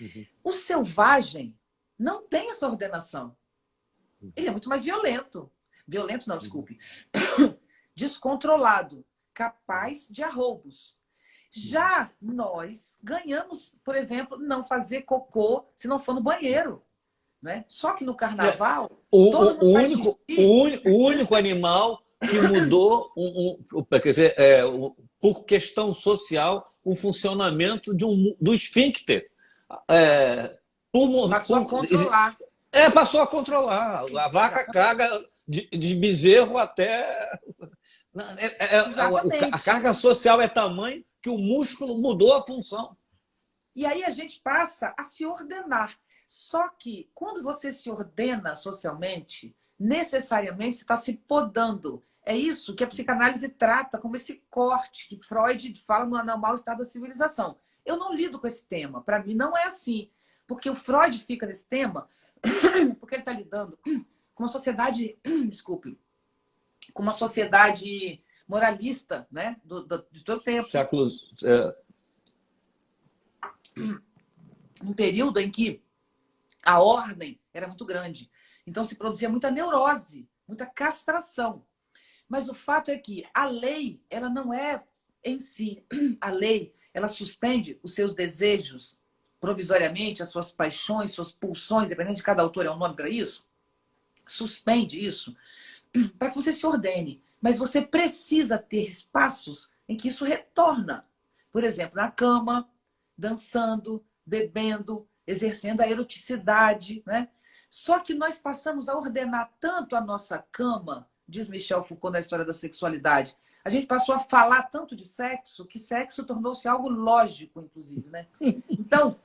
Uhum. O selvagem não tem essa ordenação. Ele é muito mais violento. Violento não, desculpe. Descontrolado. Capaz de arroubos. Já nós ganhamos, por exemplo, não fazer cocô se não for no banheiro. Né? Só que no carnaval, o único animal que mudou, quer dizer, por questão social, o funcionamento do esfíncter. Passou a controlar. Passou a controlar. A vaca caga de bezerro até... A carga social é tamanho que o músculo mudou a função. E aí a gente passa a se ordenar. Só que quando você se ordena socialmente, necessariamente você está se podando. É isso que a psicanálise trata como esse corte que Freud fala no anormal estado da civilização. Eu não lido com esse tema. Para mim não é assim. Porque o Freud fica nesse tema porque ele está lidando com uma sociedade, desculpe, com uma sociedade moralista, né? De todo tempo. Séculos... Um período em que a ordem era muito grande. Então se produzia muita neurose, muita castração. Mas o fato é que a lei, ela não é em si. A lei, ela suspende os seus desejos provisoriamente, as suas paixões, suas pulsões, dependendo de cada autor é um nome para isso. Suspende isso para que você se ordene. Mas você precisa ter espaços em que isso retorna. Por exemplo, na cama, dançando, bebendo, exercendo a eroticidade, né? Só que nós passamos a ordenar tanto a nossa cama, diz Michel Foucault na História da Sexualidade. A gente passou a falar tanto de sexo que sexo tornou-se algo lógico, inclusive, né? Então,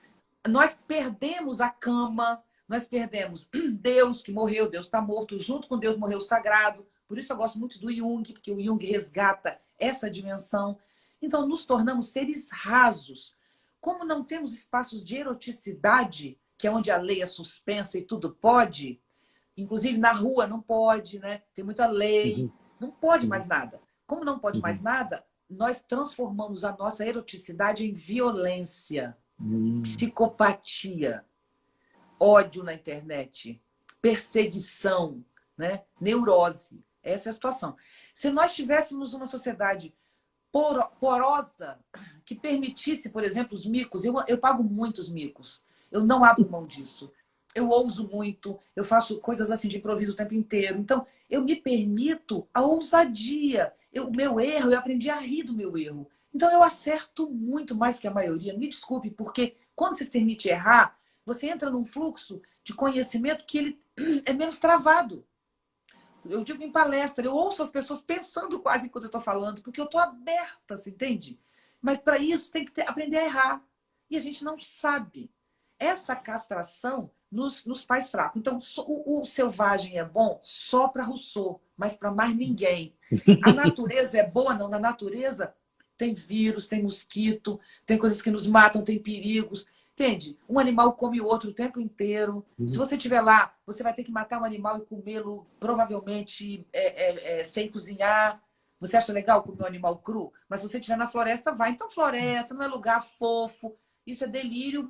nós perdemos a cama, nós perdemos Deus que morreu, Deus está morto, junto com Deus morreu o sagrado. Por isso eu gosto muito do Jung, porque o Jung resgata essa dimensão. Então, nos tornamos seres rasos. Como não temos espaços de eroticidade, que é onde a lei é suspensa e tudo pode, inclusive na rua não pode, né? Tem muita lei, não pode mais nada. Como não pode mais nada, nós transformamos a nossa eroticidade em violência, psicopatia, ódio na internet, perseguição, né? Neurose. Essa é a situação. Se nós tivéssemos uma sociedade porosa, que permitisse, por exemplo, os micos, eu pago muitos micos, eu não abro mão disso. Eu ouso muito, eu faço coisas assim de improviso o tempo inteiro. Então, eu me permito a ousadia. O meu erro, eu aprendi a rir do meu erro. Então, eu acerto muito mais que a maioria. Me desculpe, porque quando você se permite errar, você entra num fluxo de conhecimento que ele é menos travado. Eu digo em palestra, eu ouço as pessoas pensando quase enquanto eu estou falando, porque eu estou aberta, você entende? Mas para isso tem que aprender a errar. E a gente não sabe. Essa castração nos faz fraco. Então, o selvagem é bom só para Rousseau, mas para mais ninguém. A natureza é boa, não. Na natureza tem vírus, tem mosquito, tem coisas que nos matam, tem perigos. Entende? Um animal come o outro o tempo inteiro. Se você estiver lá, você vai ter que matar um animal e comê-lo provavelmente sem cozinhar. Você acha legal comer um animal cru? Mas se você estiver na floresta, vai. Então, floresta não é lugar fofo. Isso é delírio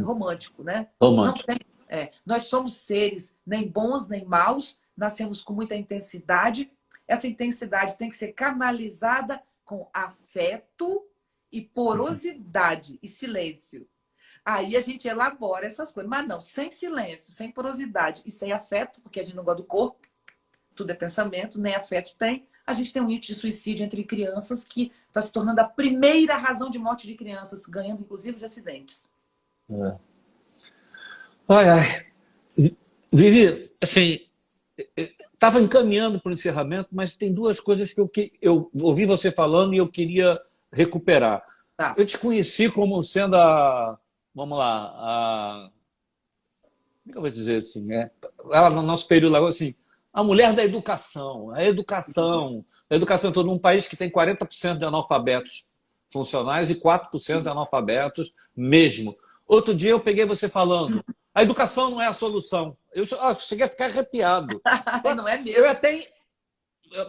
romântico, né? Não Romântico. tem, nós somos seres nem bons nem maus, nascemos com muita intensidade. Essa intensidade tem que ser canalizada com afeto e porosidade e silêncio. Aí a gente elabora essas coisas. Mas não, sem silêncio, sem porosidade e sem afeto, porque a gente não gosta do corpo, tudo é pensamento, nem afeto tem. A gente tem um índice de suicídio entre crianças que está se tornando a primeira razão de morte de crianças, ganhando inclusive de acidentes. Ai, ai. Vivi, assim, estava encaminhando para o encerramento, mas tem duas coisas que eu ouvi você falando e eu queria recuperar. Tá. Eu te conheci como sendo vamos lá, como é que eu vou dizer assim, ela no nosso período lá, assim, a mulher da educação, a educação todo num país que tem 40% de analfabetos funcionais e 4% de analfabetos mesmo. Outro dia eu peguei você falando, a educação não é a solução. Eu cheguei a ficar arrepiado. Não é mesmo?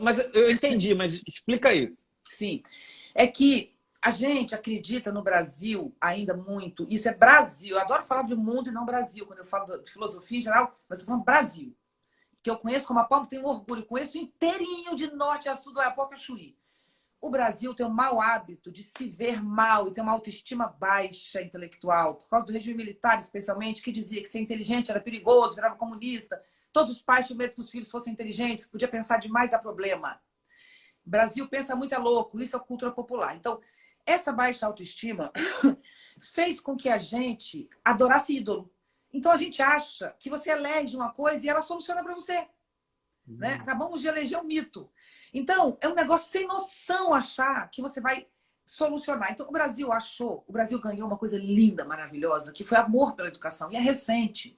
Mas eu entendi, mas explica aí. Sim. É que a gente acredita no Brasil ainda muito. Isso é Brasil. Eu adoro falar do mundo e não Brasil. Quando eu falo de filosofia em geral, mas eu falo Brasil. Que eu conheço como a palma, tenho orgulho. Conheço inteirinho de norte a sul do Oiapoque a Chuí. O Brasil tem um mau hábito de se ver mal e tem uma autoestima baixa intelectual, por causa do regime militar, especialmente, que dizia que ser inteligente era perigoso, virava comunista. Todos os pais tinham medo que os filhos fossem inteligentes, que podia pensar demais, dar problema. O Brasil pensa muito é louco, isso é cultura popular. Então, essa baixa autoestima fez com que a gente adorasse ídolo. Então, a gente acha que você elege uma coisa e ela soluciona para você. Né? Acabamos de eleger um mito. Então, é um negócio sem noção achar que você vai solucionar. Então, o Brasil ganhou uma coisa linda, maravilhosa, que foi amor pela educação. E é recente.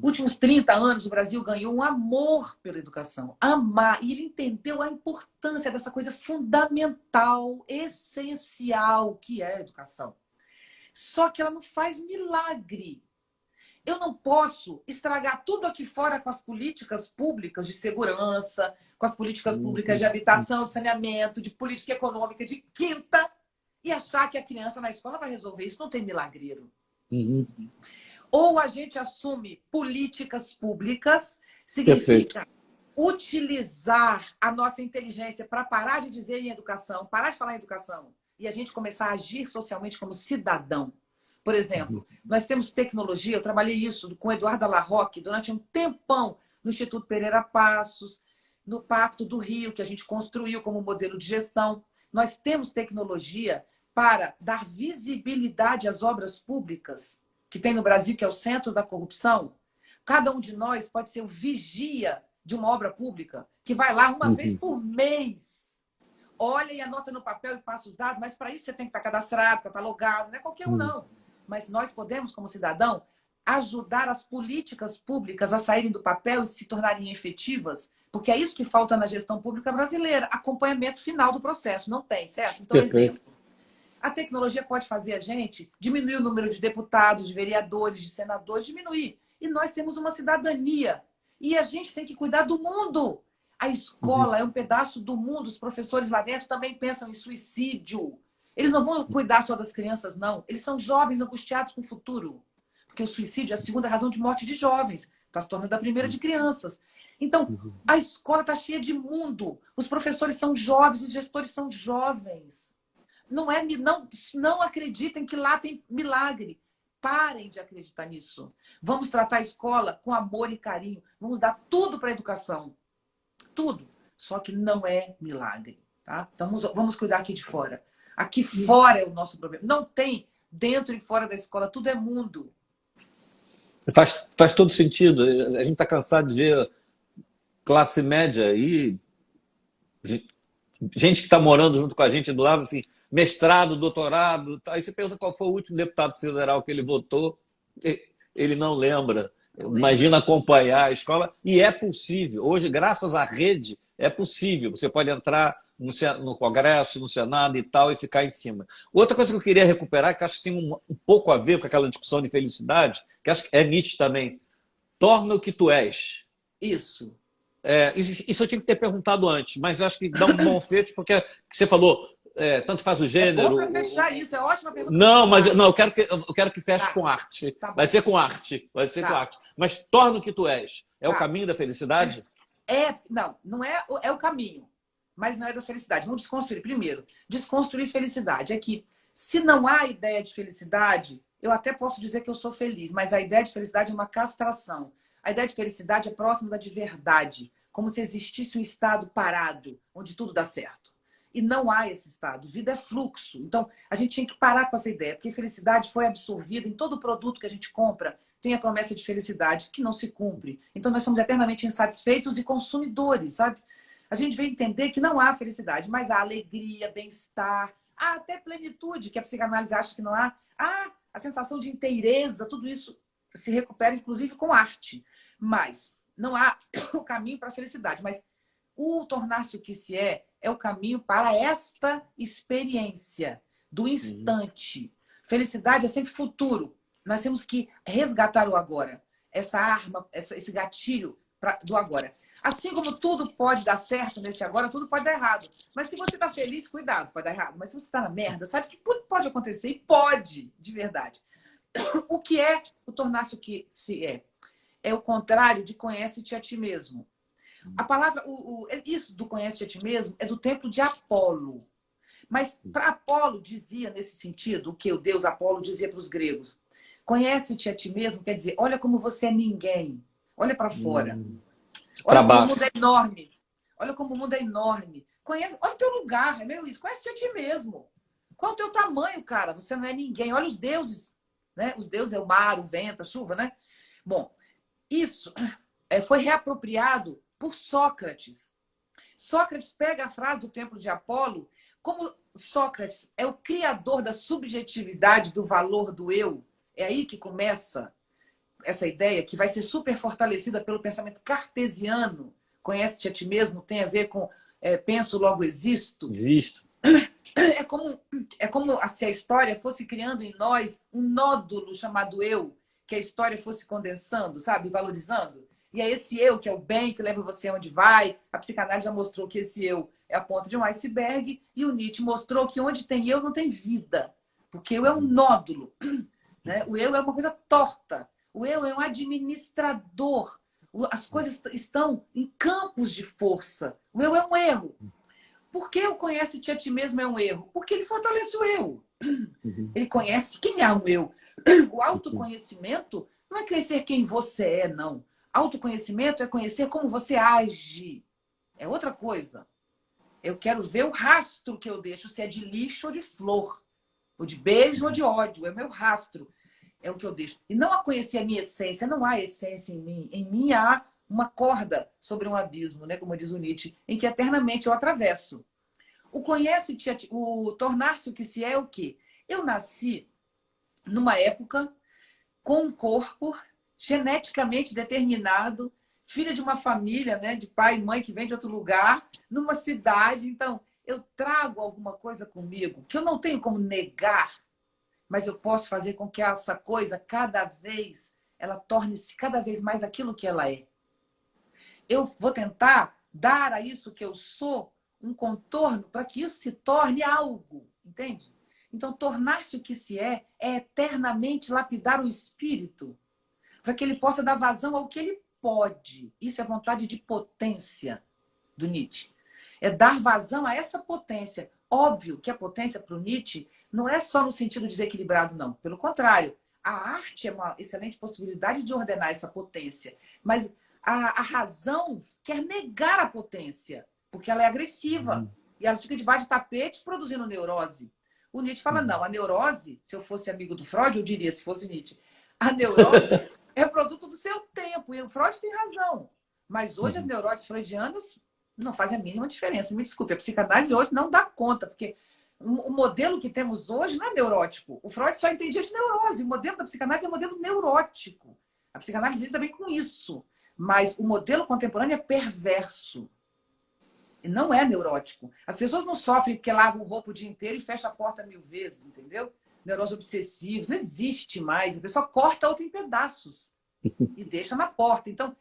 Últimos 30 anos, o Brasil ganhou um amor pela educação. Amar. E ele entendeu a importância dessa coisa fundamental, essencial, que é a educação. Só que ela não faz milagre. Eu não posso estragar tudo aqui fora com as políticas públicas de segurança, com as políticas públicas de habitação, de saneamento, de política econômica, de quinta, e achar que a criança na escola vai resolver. Isso não tem milagreiro. Ou a gente assume políticas públicas, significa utilizar a nossa inteligência para parar de dizer em educação, parar de falar em educação, e a gente começar a agir socialmente como cidadão. Por exemplo, nós temos tecnologia, eu trabalhei isso com Eduardo Larroque durante um tempão no Instituto Pereira Passos, no Pacto do Rio, que a gente construiu como modelo de gestão. Nós temos tecnologia para dar visibilidade às obras públicas que tem no Brasil, que é o centro da corrupção. Cada um de nós pode ser o vigia de uma obra pública, que vai lá uma vez por mês, olha e anota no papel e passa os dados, mas para isso você tem que estar cadastrado, catalogado, não é qualquer um, não. Mas nós podemos, como cidadão, ajudar as políticas públicas a saírem do papel e se tornarem efetivas, porque é isso que falta na gestão pública brasileira, acompanhamento final do processo. Não tem, certo? Então, exemplo, a tecnologia pode fazer a gente diminuir o número de deputados, de vereadores, de senadores, diminuir. E nós temos uma cidadania. E a gente tem que cuidar do mundo. A escola é um pedaço do mundo. Os professores lá dentro também pensam em suicídio. Eles não vão cuidar só das crianças, não. Eles são jovens angustiados com o futuro. Porque o suicídio é a segunda razão de morte de jovens. está se tornando a primeira de crianças. Então, a escola está cheia de mundo. Os professores são jovens, os gestores são jovens. Não acreditem que lá tem milagre. Parem de acreditar nisso. Vamos tratar a escola com amor e carinho. Vamos dar tudo para a educação. Tudo. Só que não é milagre. Tá? Então, vamos cuidar aqui de fora. Aqui fora é o nosso problema. Não tem dentro e fora da escola. Tudo é mundo. Faz todo sentido. A gente está cansado de ver classe média e gente que está morando junto com a gente do lado, assim, mestrado, doutorado. Aí você pergunta qual foi o último deputado federal que ele votou, ele não lembra. Imagina acompanhar a escola. E é possível. Hoje, graças à rede, é possível. Você pode entrar no Congresso, no Senado e tal, e ficar em cima. Outra coisa que eu queria recuperar, que acho que tem um pouco a ver com aquela discussão de felicidade, que acho que é Nietzsche também. Torna o que tu és. Isso. Isso eu tinha que ter perguntado antes, mas acho que dá um bom feito, porque você falou, tanto faz o gênero. É bom para fechar isso, é ótima pergunta. Não, mas não, eu quero que feche com arte. Tá vai ser com arte. Vai ser com arte. Mas torna o que tu és. É o caminho da felicidade? Não é o caminho, mas não é da felicidade. Vamos desconstruir. Primeiro, desconstruir felicidade. É que se não há ideia de felicidade, eu até posso dizer que eu sou feliz, mas a ideia de felicidade é uma castração. A ideia de felicidade é próxima da de verdade, como se existisse um estado parado, onde tudo dá certo. E não há esse estado. Vida é fluxo. Então, a gente tinha que parar com essa ideia, porque felicidade foi absorvida em todo produto que a gente compra. Tem a promessa de felicidade que não se cumpre. Então, nós somos eternamente insatisfeitos e consumidores, sabe? A gente vem entender que não há felicidade, mas há alegria, bem-estar, há até plenitude, que a psicanálise acha que não há. Há a sensação de inteireza, tudo isso se recupera, inclusive, com arte. Mas não há o caminho para a felicidade. Mas o tornar-se o que se é o caminho para esta experiência do instante. Felicidade é sempre futuro. Nós temos que resgatar o agora. Essa arma, esse gatilho do agora. Assim como tudo pode dar certo nesse agora, tudo pode dar errado. Mas se você está feliz, cuidado, pode dar errado. Mas se você está na merda, sabe que tudo pode acontecer e pode, de verdade. O que é o tornar-se o que se é? É o contrário de conhece-te a ti mesmo. A palavra, isso do conhece-te a ti mesmo é do templo de Apolo. Mas para Apolo dizia nesse sentido, o que o deus Apolo dizia para os gregos. Conhece-te a ti mesmo quer dizer, olha como você é ninguém. Olha para fora. Olha como o mundo é enorme. Olha como o mundo é enorme. Olha o teu lugar, é meio isso. Conhece-te a ti mesmo. Qual é o teu tamanho, cara? Você não é ninguém. Olha os deuses. Né? Os deuses é o mar, o vento, a chuva, né? Bom, isso foi reapropriado por Sócrates. Sócrates pega a frase do templo de Apolo, como Sócrates é o criador da subjetividade do valor do eu. É aí que começa essa ideia que vai ser super fortalecida pelo pensamento cartesiano. Conhece-te a ti mesmo, tem a ver com penso, logo existo. Existo. É como se a história fosse criando em nós um nódulo chamado eu, que a história fosse condensando, sabe? Valorizando. E é esse eu que é o bem, que leva você onde vai. A psicanálise já mostrou que esse eu é a ponta de um iceberg e o Nietzsche mostrou que onde tem eu não tem vida. Porque eu é um nódulo. Né? O eu é uma coisa torta. O eu é um administrador. As coisas estão em campos de força. O eu é um erro. Por que o conhece-te a ti mesmo é um erro? Porque ele fortalece o eu. Ele conhece quem é um eu. O autoconhecimento não é conhecer quem você é, não. Autoconhecimento é conhecer como você age. É outra coisa. Eu quero ver o rastro que eu deixo, se é de lixo ou de flor. Ou de beijo ou de ódio. É o meu rastro. É o que eu deixo. E não a conhecer a minha essência. Não há essência em mim. Em mim há uma corda sobre um abismo, né? Como diz o Nietzsche, em que eternamente eu atravesso. O tornar-se o que se é o quê? Eu nasci numa época com um corpo geneticamente determinado, filha de uma família, né, de pai e mãe que vem de outro lugar, numa cidade. Então, eu trago alguma coisa comigo que eu não tenho como negar, mas eu posso fazer com que essa coisa, cada vez, ela torne-se cada vez mais aquilo que ela é. Eu vou tentar dar a isso que eu sou um contorno para que isso se torne algo, entende? Então, tornar-se o que se é eternamente lapidar o espírito, para que ele possa dar vazão ao que ele pode. Isso é vontade de potência do Nietzsche. É dar vazão a essa potência. Óbvio que a potência para o Nietzsche não é só no sentido desequilibrado, não. Pelo contrário, a arte é uma excelente possibilidade de ordenar essa potência. Mas a razão quer negar a potência, porque ela é agressiva. E ela fica debaixo de tapetes produzindo neurose. O Nietzsche fala, não, a neurose, se eu fosse amigo do Freud, eu diria, se fosse Nietzsche, a neurose é produto do seu tempo. E o Freud tem razão. Mas hoje as neuroses freudianas não fazem a mínima diferença. Me desculpe, a psicanálise hoje não dá conta, porque o modelo que temos hoje não é neurótico. O Freud só entendia de neurose. O modelo da psicanálise é um modelo neurótico. A psicanálise lida também com isso. Mas o modelo contemporâneo é perverso. E não é neurótico. As pessoas não sofrem porque lavam roupa o dia inteiro e fecham a porta 1000 vezes, entendeu? Neuroses obsessivos. Não existe mais. A pessoa corta a outra em pedaços e deixa na porta. Então,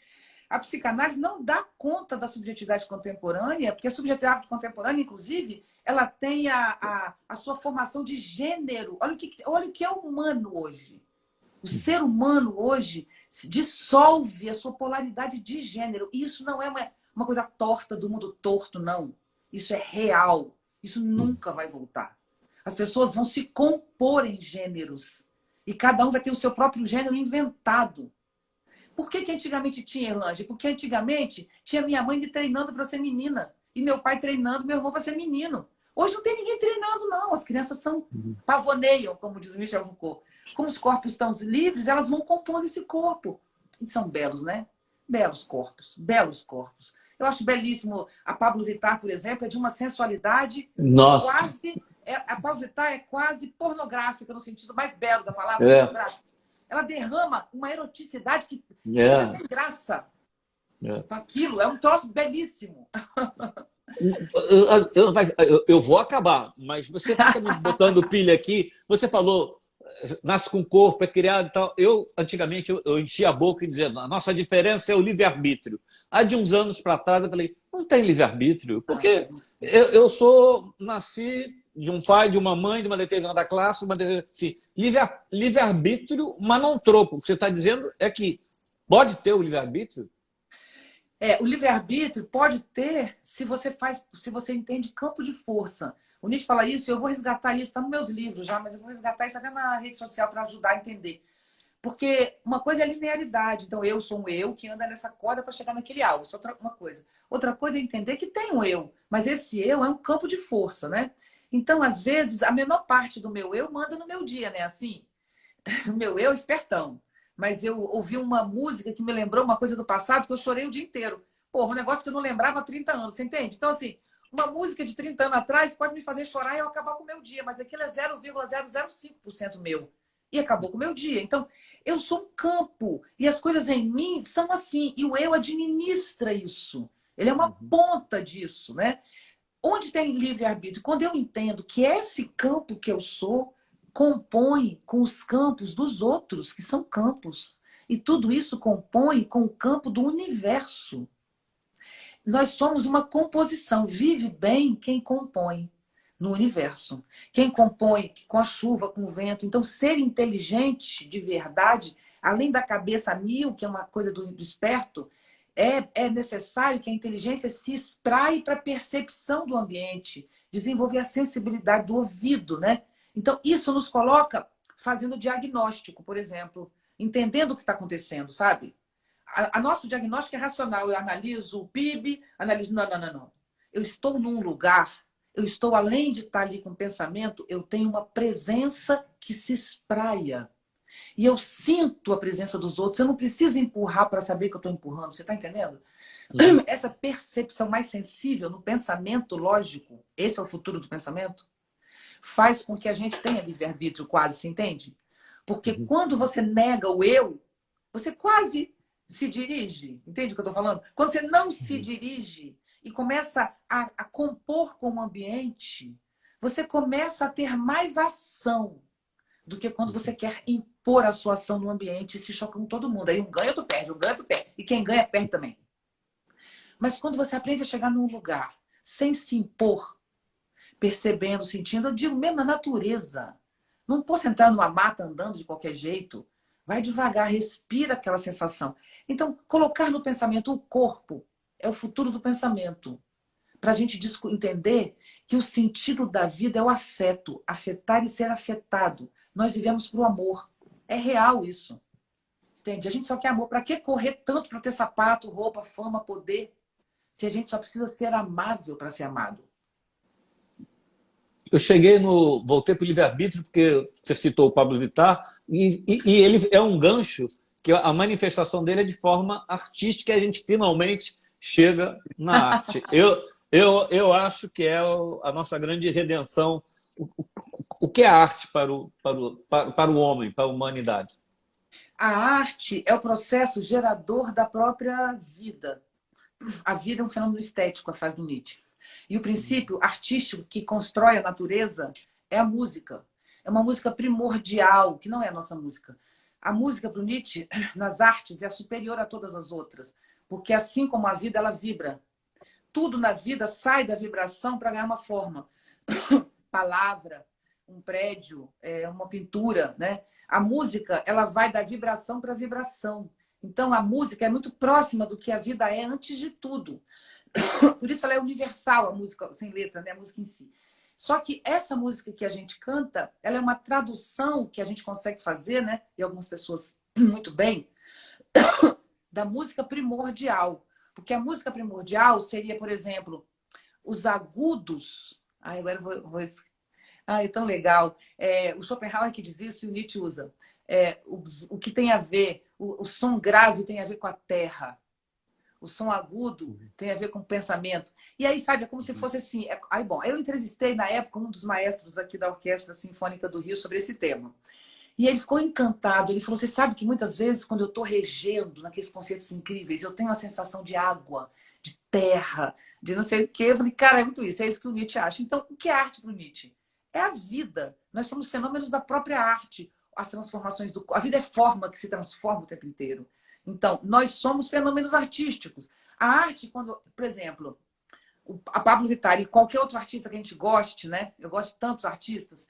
a psicanálise não dá conta da subjetividade contemporânea, porque a subjetividade contemporânea, inclusive, ela tem a sua formação de gênero. Olha o que é humano hoje. O ser humano hoje dissolve a sua polaridade de gênero. E isso não é uma coisa torta do mundo torto, não. Isso é real. Isso nunca vai voltar. As pessoas vão se compor em gêneros. E cada um vai ter o seu próprio gênero inventado. Por que antigamente tinha, Erlange? Porque antigamente tinha minha mãe me treinando para ser menina. E meu pai treinando meu irmão para ser menino. Hoje não tem ninguém treinando, não. As crianças pavoneiam, como diz o Michel Foucault. Como os corpos estão livres, elas vão compondo esse corpo. E são belos, né? Belos corpos. Belos corpos. Eu acho belíssimo. A Pablo Vittar, por exemplo, é de uma sensualidade quase... A Pablo Vittar é quase pornográfica, no sentido mais belo da palavra, pornográfica. Ela derrama uma eroticidade que fica sem graça. Aquilo é um troço belíssimo. Eu vou acabar, mas você fica me botando pilha aqui. Você falou, nasce com o corpo, é criado e tal. Antigamente, eu enchia a boca e dizia, a nossa diferença é o livre-arbítrio. Há de uns anos para trás, eu falei, não tem livre-arbítrio, porque eu nasci de um pai, de uma mãe, de uma determinada classe, assim, livre-arbítrio, mas não troco. O que você está dizendo é que pode ter o livre-arbítrio? O livre-arbítrio pode ter se você entende campo de força. O Nietzsche fala isso e eu vou resgatar isso, está nos meus livros já, mas eu vou resgatar isso até na rede social para ajudar a entender. Porque uma coisa é a linearidade. Então, eu sou um eu que anda nessa corda para chegar naquele alvo. Isso é uma coisa. Outra coisa é entender que tem um eu, mas esse eu é um campo de força, né? Então, às vezes, a menor parte do meu eu manda no meu dia, né? Assim, o meu eu é espertão. Mas eu ouvi uma música que me lembrou uma coisa do passado que eu chorei o dia inteiro. Porra, um negócio que eu não lembrava há 30 anos, você entende? Então, assim, uma música de 30 anos atrás pode me fazer chorar e eu acabar com o meu dia, mas aquilo é 0,005% meu. E acabou com o meu dia. Então, eu sou um campo e as coisas em mim são assim. E o eu administra isso. Ele é uma ponta disso, né? Onde tem livre-arbítrio? Quando eu entendo que esse campo que eu sou compõe com os campos dos outros, que são campos. E tudo isso compõe com o campo do universo. Nós somos uma composição. Vive bem quem compõe no universo. Quem compõe com a chuva, com o vento. Então, ser inteligente de verdade, além da cabeça a mil, que é uma coisa do esperto, é necessário que a inteligência se espraie para a percepção do ambiente, desenvolver a sensibilidade do ouvido, né? Então, isso nos coloca fazendo diagnóstico, por exemplo, entendendo o que está acontecendo, sabe? A nosso diagnóstico é racional. Eu analiso o PIB, analiso... Não. Eu estou num lugar, eu estou além de estar ali com o pensamento, eu tenho uma presença que se espraia. E eu sinto a presença dos outros. Eu não preciso empurrar para saber que eu estou empurrando. Você está entendendo? Essa percepção mais sensível no pensamento lógico, esse é o futuro do pensamento, faz com que a gente tenha livre-arbítrio quase, se entende? Porque quando você nega o eu, você quase se dirige. Entende o que eu estou falando? Quando você não se dirige e começa a compor com o ambiente, você começa a ter mais ação do que quando você quer impor a sua ação no ambiente e se choca com todo mundo. Aí um ganha, outro perde, um ganha, outro perde. E quem ganha, perde também. Mas quando você aprende a chegar num lugar sem se impor, percebendo, sentindo, eu digo mesmo na natureza. Não posso entrar numa mata andando de qualquer jeito. Vai devagar, respira aquela sensação. Então, colocar no pensamento o corpo é o futuro do pensamento. Para a gente entender que o sentido da vida é o afeto, afetar e ser afetado. Nós vivemos para o amor. É real isso. Entende? A gente só quer amor. Para que correr tanto para ter sapato, roupa, fama, poder, se a gente só precisa ser amável para ser amado? Eu cheguei no. Voltei para o livre-arbítrio, porque você citou o Pablo Vittar, e ele é um gancho que a manifestação dele é de forma artística e a gente finalmente chega na arte. Eu acho que é a nossa grande redenção. O que é arte para o homem, para a humanidade? A arte é o processo gerador da própria vida. A vida é um fenômeno estético, a frase do Nietzsche. E o princípio artístico que constrói a natureza é a música. É uma música primordial, que não é a nossa música. A música, para o Nietzsche, nas artes, é superior a todas as outras. Porque assim como a vida, ela vibra. Tudo na vida sai da vibração para ganhar uma forma. Palavra, um prédio, uma pintura, né? A música, ela vai da vibração para vibração. Então, a música é muito próxima do que a vida é antes de tudo. Por isso ela é universal, a música sem letra, né? A música em si. Só que essa música que a gente canta, ela é uma tradução que a gente consegue fazer, né? E algumas pessoas muito bem, da música primordial. Porque a música primordial seria, por exemplo, os agudos. Ai, agora eu vou... Ai, é tão legal. O Schopenhauer que diz isso e o Nietzsche usa. O que tem a ver, o som grave tem a ver com a terra. O som agudo tem a ver com o pensamento. E aí, sabe, é como se fosse assim. Bom, eu entrevistei na época um dos maestros aqui da Orquestra Sinfônica do Rio sobre esse tema. E ele ficou encantado. Ele falou: você sabe que muitas vezes, quando eu estou regendo naqueles concertos incríveis, eu tenho a sensação de água, de terra, de não sei o quê. Eu falei: cara, é muito isso. É isso que o Nietzsche acha. Então, o que é arte para o Nietzsche? É a vida. Nós somos fenômenos da própria arte. As transformações do... A vida é forma que se transforma o tempo inteiro. Então, nós somos fenômenos artísticos. A arte, quando, por exemplo, a Pablo Vittar e qualquer outro artista que a gente goste, né? Eu gosto de tantos artistas.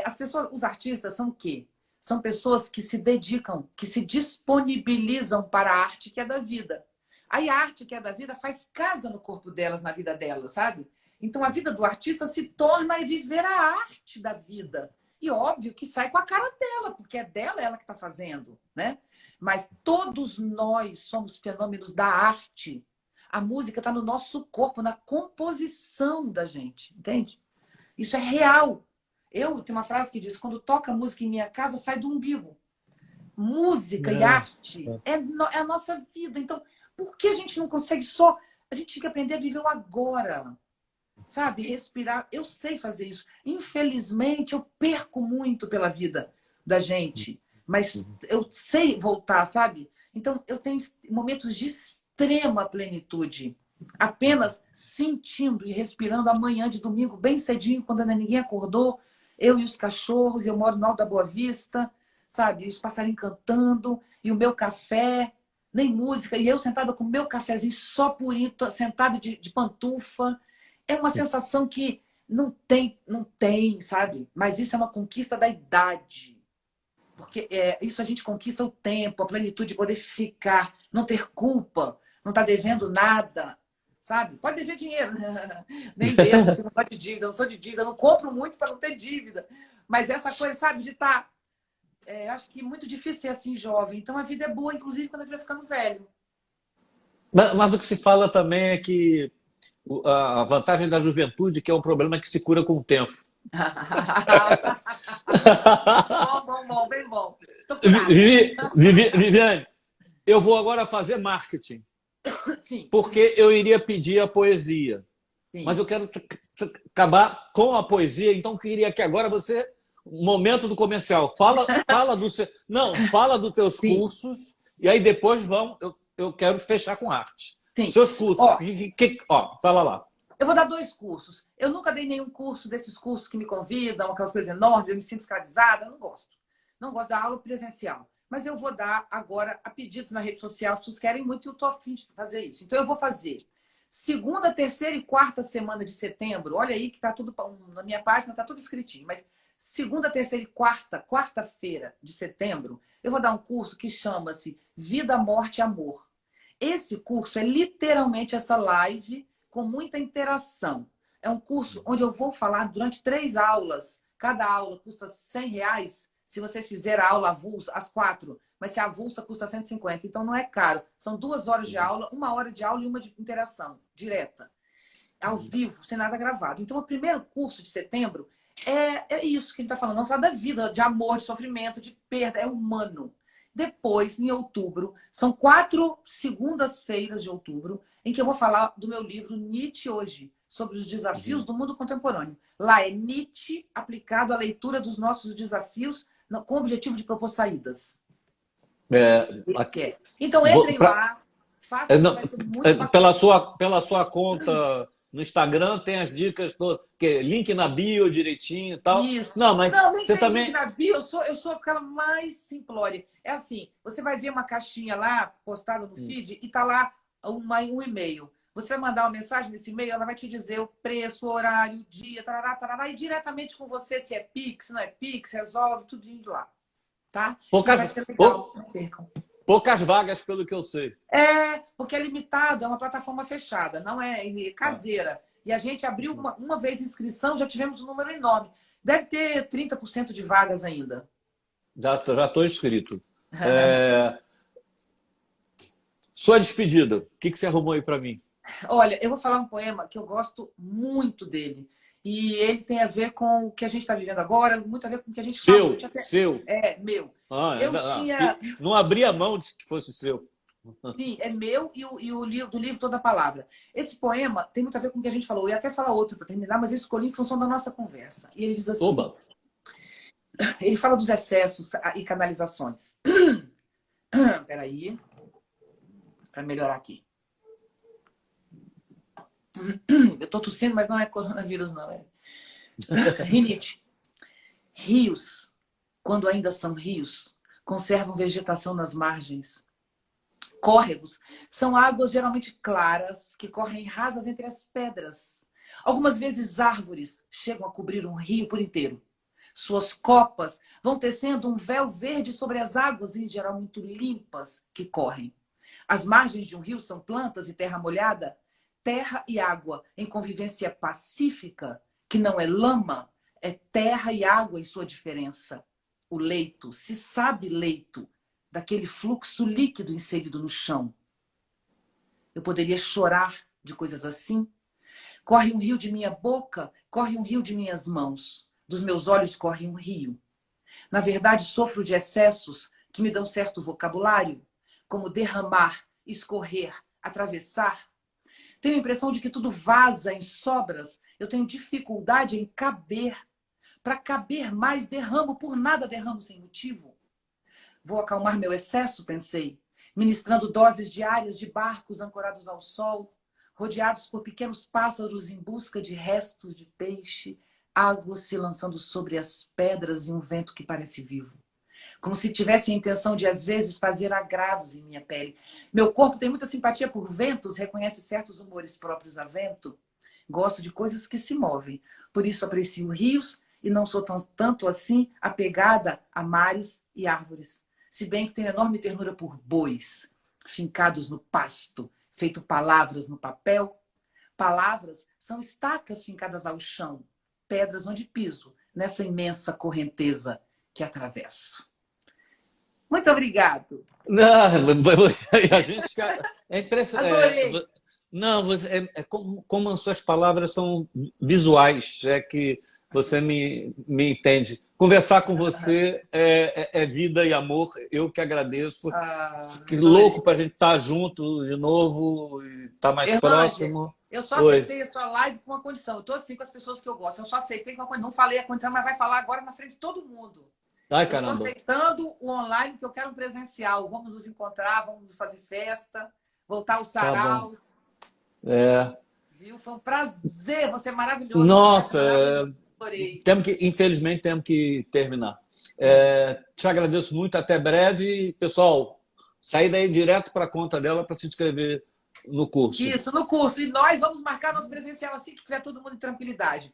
As pessoas, os artistas são o quê? São pessoas que se dedicam, que se disponibilizam para a arte que é da vida. Aí a arte que é da vida faz casa no corpo delas, na vida delas, sabe? Então a vida do artista se torna viver a arte da vida. E óbvio que sai com a cara dela, porque é dela ela que está fazendo, né? Mas todos nós somos fenômenos da arte. A música está no nosso corpo, na composição da gente, entende? Isso é real. Eu tenho uma frase que diz: quando toca música em minha casa, sai do umbigo. Música e arte é a nossa vida. Então, por que a gente não consegue só... A gente tem que aprender a viver o agora, sabe? Respirar. Eu sei fazer isso. Infelizmente, eu perco muito pela vida da gente. Mas eu sei voltar, sabe? Então, eu tenho momentos de extrema plenitude. Apenas sentindo e respirando a manhã de domingo, bem cedinho, quando ainda ninguém acordou. Eu e os cachorros, eu moro no Alto da Boa Vista, sabe? E os passarinhos cantando, e o meu café, nem música, e eu sentada com o meu cafezinho só purinho, sentada de pantufa. É uma sensação que não tem, sabe? Mas isso é uma conquista da idade. Porque isso a gente conquista o tempo, a plenitude de poder ficar, não ter culpa, não estar devendo nada, sabe? Pode dever dinheiro, nem devo, porque eu não gosto de dívida, eu não sou de dívida, eu não compro muito para não ter dívida. Mas essa coisa, sabe, de estar... acho que é muito difícil ser assim jovem. Então a vida é boa, inclusive, quando a gente vai ficando velho. Mas o que se fala também é que a vantagem da juventude é que é um problema que se cura com o tempo. Bom, bem bom. Viviane, eu vou agora fazer marketing. Sim. Porque eu iria pedir a poesia. Sim. Mas eu quero acabar com a poesia, então eu queria que agora você... Momento do comercial. Fala do seu... Não, fala dos teus cursos e aí depois eu quero fechar com arte. Sim. Seus cursos. Fala lá. Eu vou dar 2 cursos. Eu nunca dei nenhum curso desses cursos que me convidam, aquelas coisas enormes, eu me sinto escravizada, eu não gosto. Não gosto da aula presencial. Mas eu vou dar agora a pedidos na rede social, as pessoas querem muito e eu estou a fim de fazer isso. Então eu vou fazer segunda, terceira e quarta semana de setembro. Olha aí que está tudo na minha página, está tudo escritinho. Mas segunda, terceira e quarta-feira de setembro, eu vou dar um curso que chama-se Vida, Morte e Amor. Esse curso é literalmente essa live com muita interação. É um curso onde eu vou falar durante 3 aulas. Cada aula custa R$100 se você fizer a aula avulsa, as 4. Mas se a avulsa custa 150, então não é caro. São 2 horas de aula, 1 hora de aula e 1 de interação direta. Ao vivo, sem nada gravado. Então, o primeiro curso de setembro é isso que a gente está falando. Vamos falar da vida, de amor, de sofrimento, de perda. É humano. Depois, em outubro, são 4 segundas-feiras de outubro, em que eu vou falar do meu livro Nietzsche Hoje, sobre os desafios do mundo contemporâneo. Lá é Nietzsche aplicado à leitura dos nossos desafios com o objetivo de propor saídas. Então, entrem lá, façam, vai ser muito bacana. Pela sua conta no Instagram tem as dicas, link na bio direitinho e tal. Isso. Não, mas não, nem você tem também... link na bio, eu sou aquela mais simplória. É assim, você vai ver uma caixinha lá, postada no feed, e tá lá um e-mail. Você vai mandar uma mensagem nesse e-mail, ela vai te dizer o preço, o horário, o dia, tarará, tarará, e diretamente com você, se é Pix, se não é Pix, resolve tudo indo lá. Tá? Vai ser legal, não percam. Poucas vagas, pelo que eu sei. Porque é limitado, é uma plataforma fechada, não é caseira. E a gente abriu uma vez inscrição, já tivemos um número enorme. Deve ter 30% de vagas ainda. Já estou inscrito. Sua despedida, o que você arrumou aí para mim? Olha, eu vou falar um poema que eu gosto muito dele. E ele tem a ver com o que a gente está vivendo agora, muito a ver com o que a gente falou. Seu? É, meu. Não abri a mão de que fosse seu. Sim, é meu e o livro, do livro Toda a Palavra. Esse poema tem muito a ver com o que a gente falou. Eu ia até falar outro para terminar, mas eu escolhi em função da nossa conversa. E ele diz assim... Oba. Ele fala dos excessos e canalizações. Peraí. Para melhorar aqui. Eu estou tossindo, mas não é coronavírus, não. É rinite. Rios, quando ainda são rios, conservam vegetação nas margens. Córregos são águas geralmente claras que correm rasas entre as pedras. Algumas vezes árvores chegam a cobrir um rio por inteiro. Suas copas vão tecendo um véu verde sobre as águas, em geral muito limpas, que correm. As margens de um rio são plantas e terra molhada. Terra e água em convivência pacífica, que não é lama, é terra e água em sua diferença. O leito, se sabe leito, daquele fluxo líquido inserido no chão. Eu poderia chorar de coisas assim. Corre um rio de minha boca, corre um rio de minhas mãos. Dos meus olhos corre um rio. Na verdade, sofro de excessos que me dão certo vocabulário, como derramar, escorrer, atravessar. Tenho a impressão de que tudo vaza em sobras. Eu tenho dificuldade em caber. Para caber mais, derramo por nada, derramo sem motivo. Vou acalmar meu excesso, pensei, ministrando doses diárias de barcos ancorados ao sol, rodeados por pequenos pássaros em busca de restos de peixe, água se lançando sobre as pedras e um vento que parece vivo. Como se tivesse a intenção de, às vezes, fazer agrados em minha pele. Meu corpo tem muita simpatia por ventos, reconhece certos humores próprios a vento. Gosto de coisas que se movem. Por isso aprecio rios e não sou tanto assim apegada a mares e árvores. Se bem que tenho enorme ternura por bois, fincados no pasto, feito palavras no papel. Palavras são estacas fincadas ao chão, pedras onde piso, nessa imensa correnteza que atravesso. Muito obrigado. Não, a gente é impressionante. Adorei. Não, como as suas palavras são visuais, é que você me entende. Conversar com você é vida e amor. Eu que agradeço. Que louco para a gente estar junto de novo e estar mais próximo. Eu só aceitei a sua live com uma condição. Eu estou assim com as pessoas que eu gosto. Eu só aceitei com uma condição. Não falei a condição, mas vai falar agora na frente de todo mundo. Ai, caramba. Eu estou aceitando o online, porque eu quero um presencial. Vamos nos encontrar, vamos nos fazer festa, voltar aos saraus. Viu? Foi um prazer. Você é maravilhoso. Nossa, adorei. Infelizmente temos que terminar. Te agradeço muito. Até breve. Pessoal, saí daí direto para a conta dela para se inscrever no curso. Isso, no curso. E nós vamos marcar nosso presencial assim que tiver todo mundo em tranquilidade.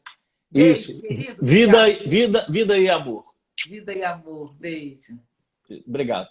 Beijo, Isso. querido. Vida, Obrigado. vida, vida e amor. Vida e amor. Beijo. Obrigado.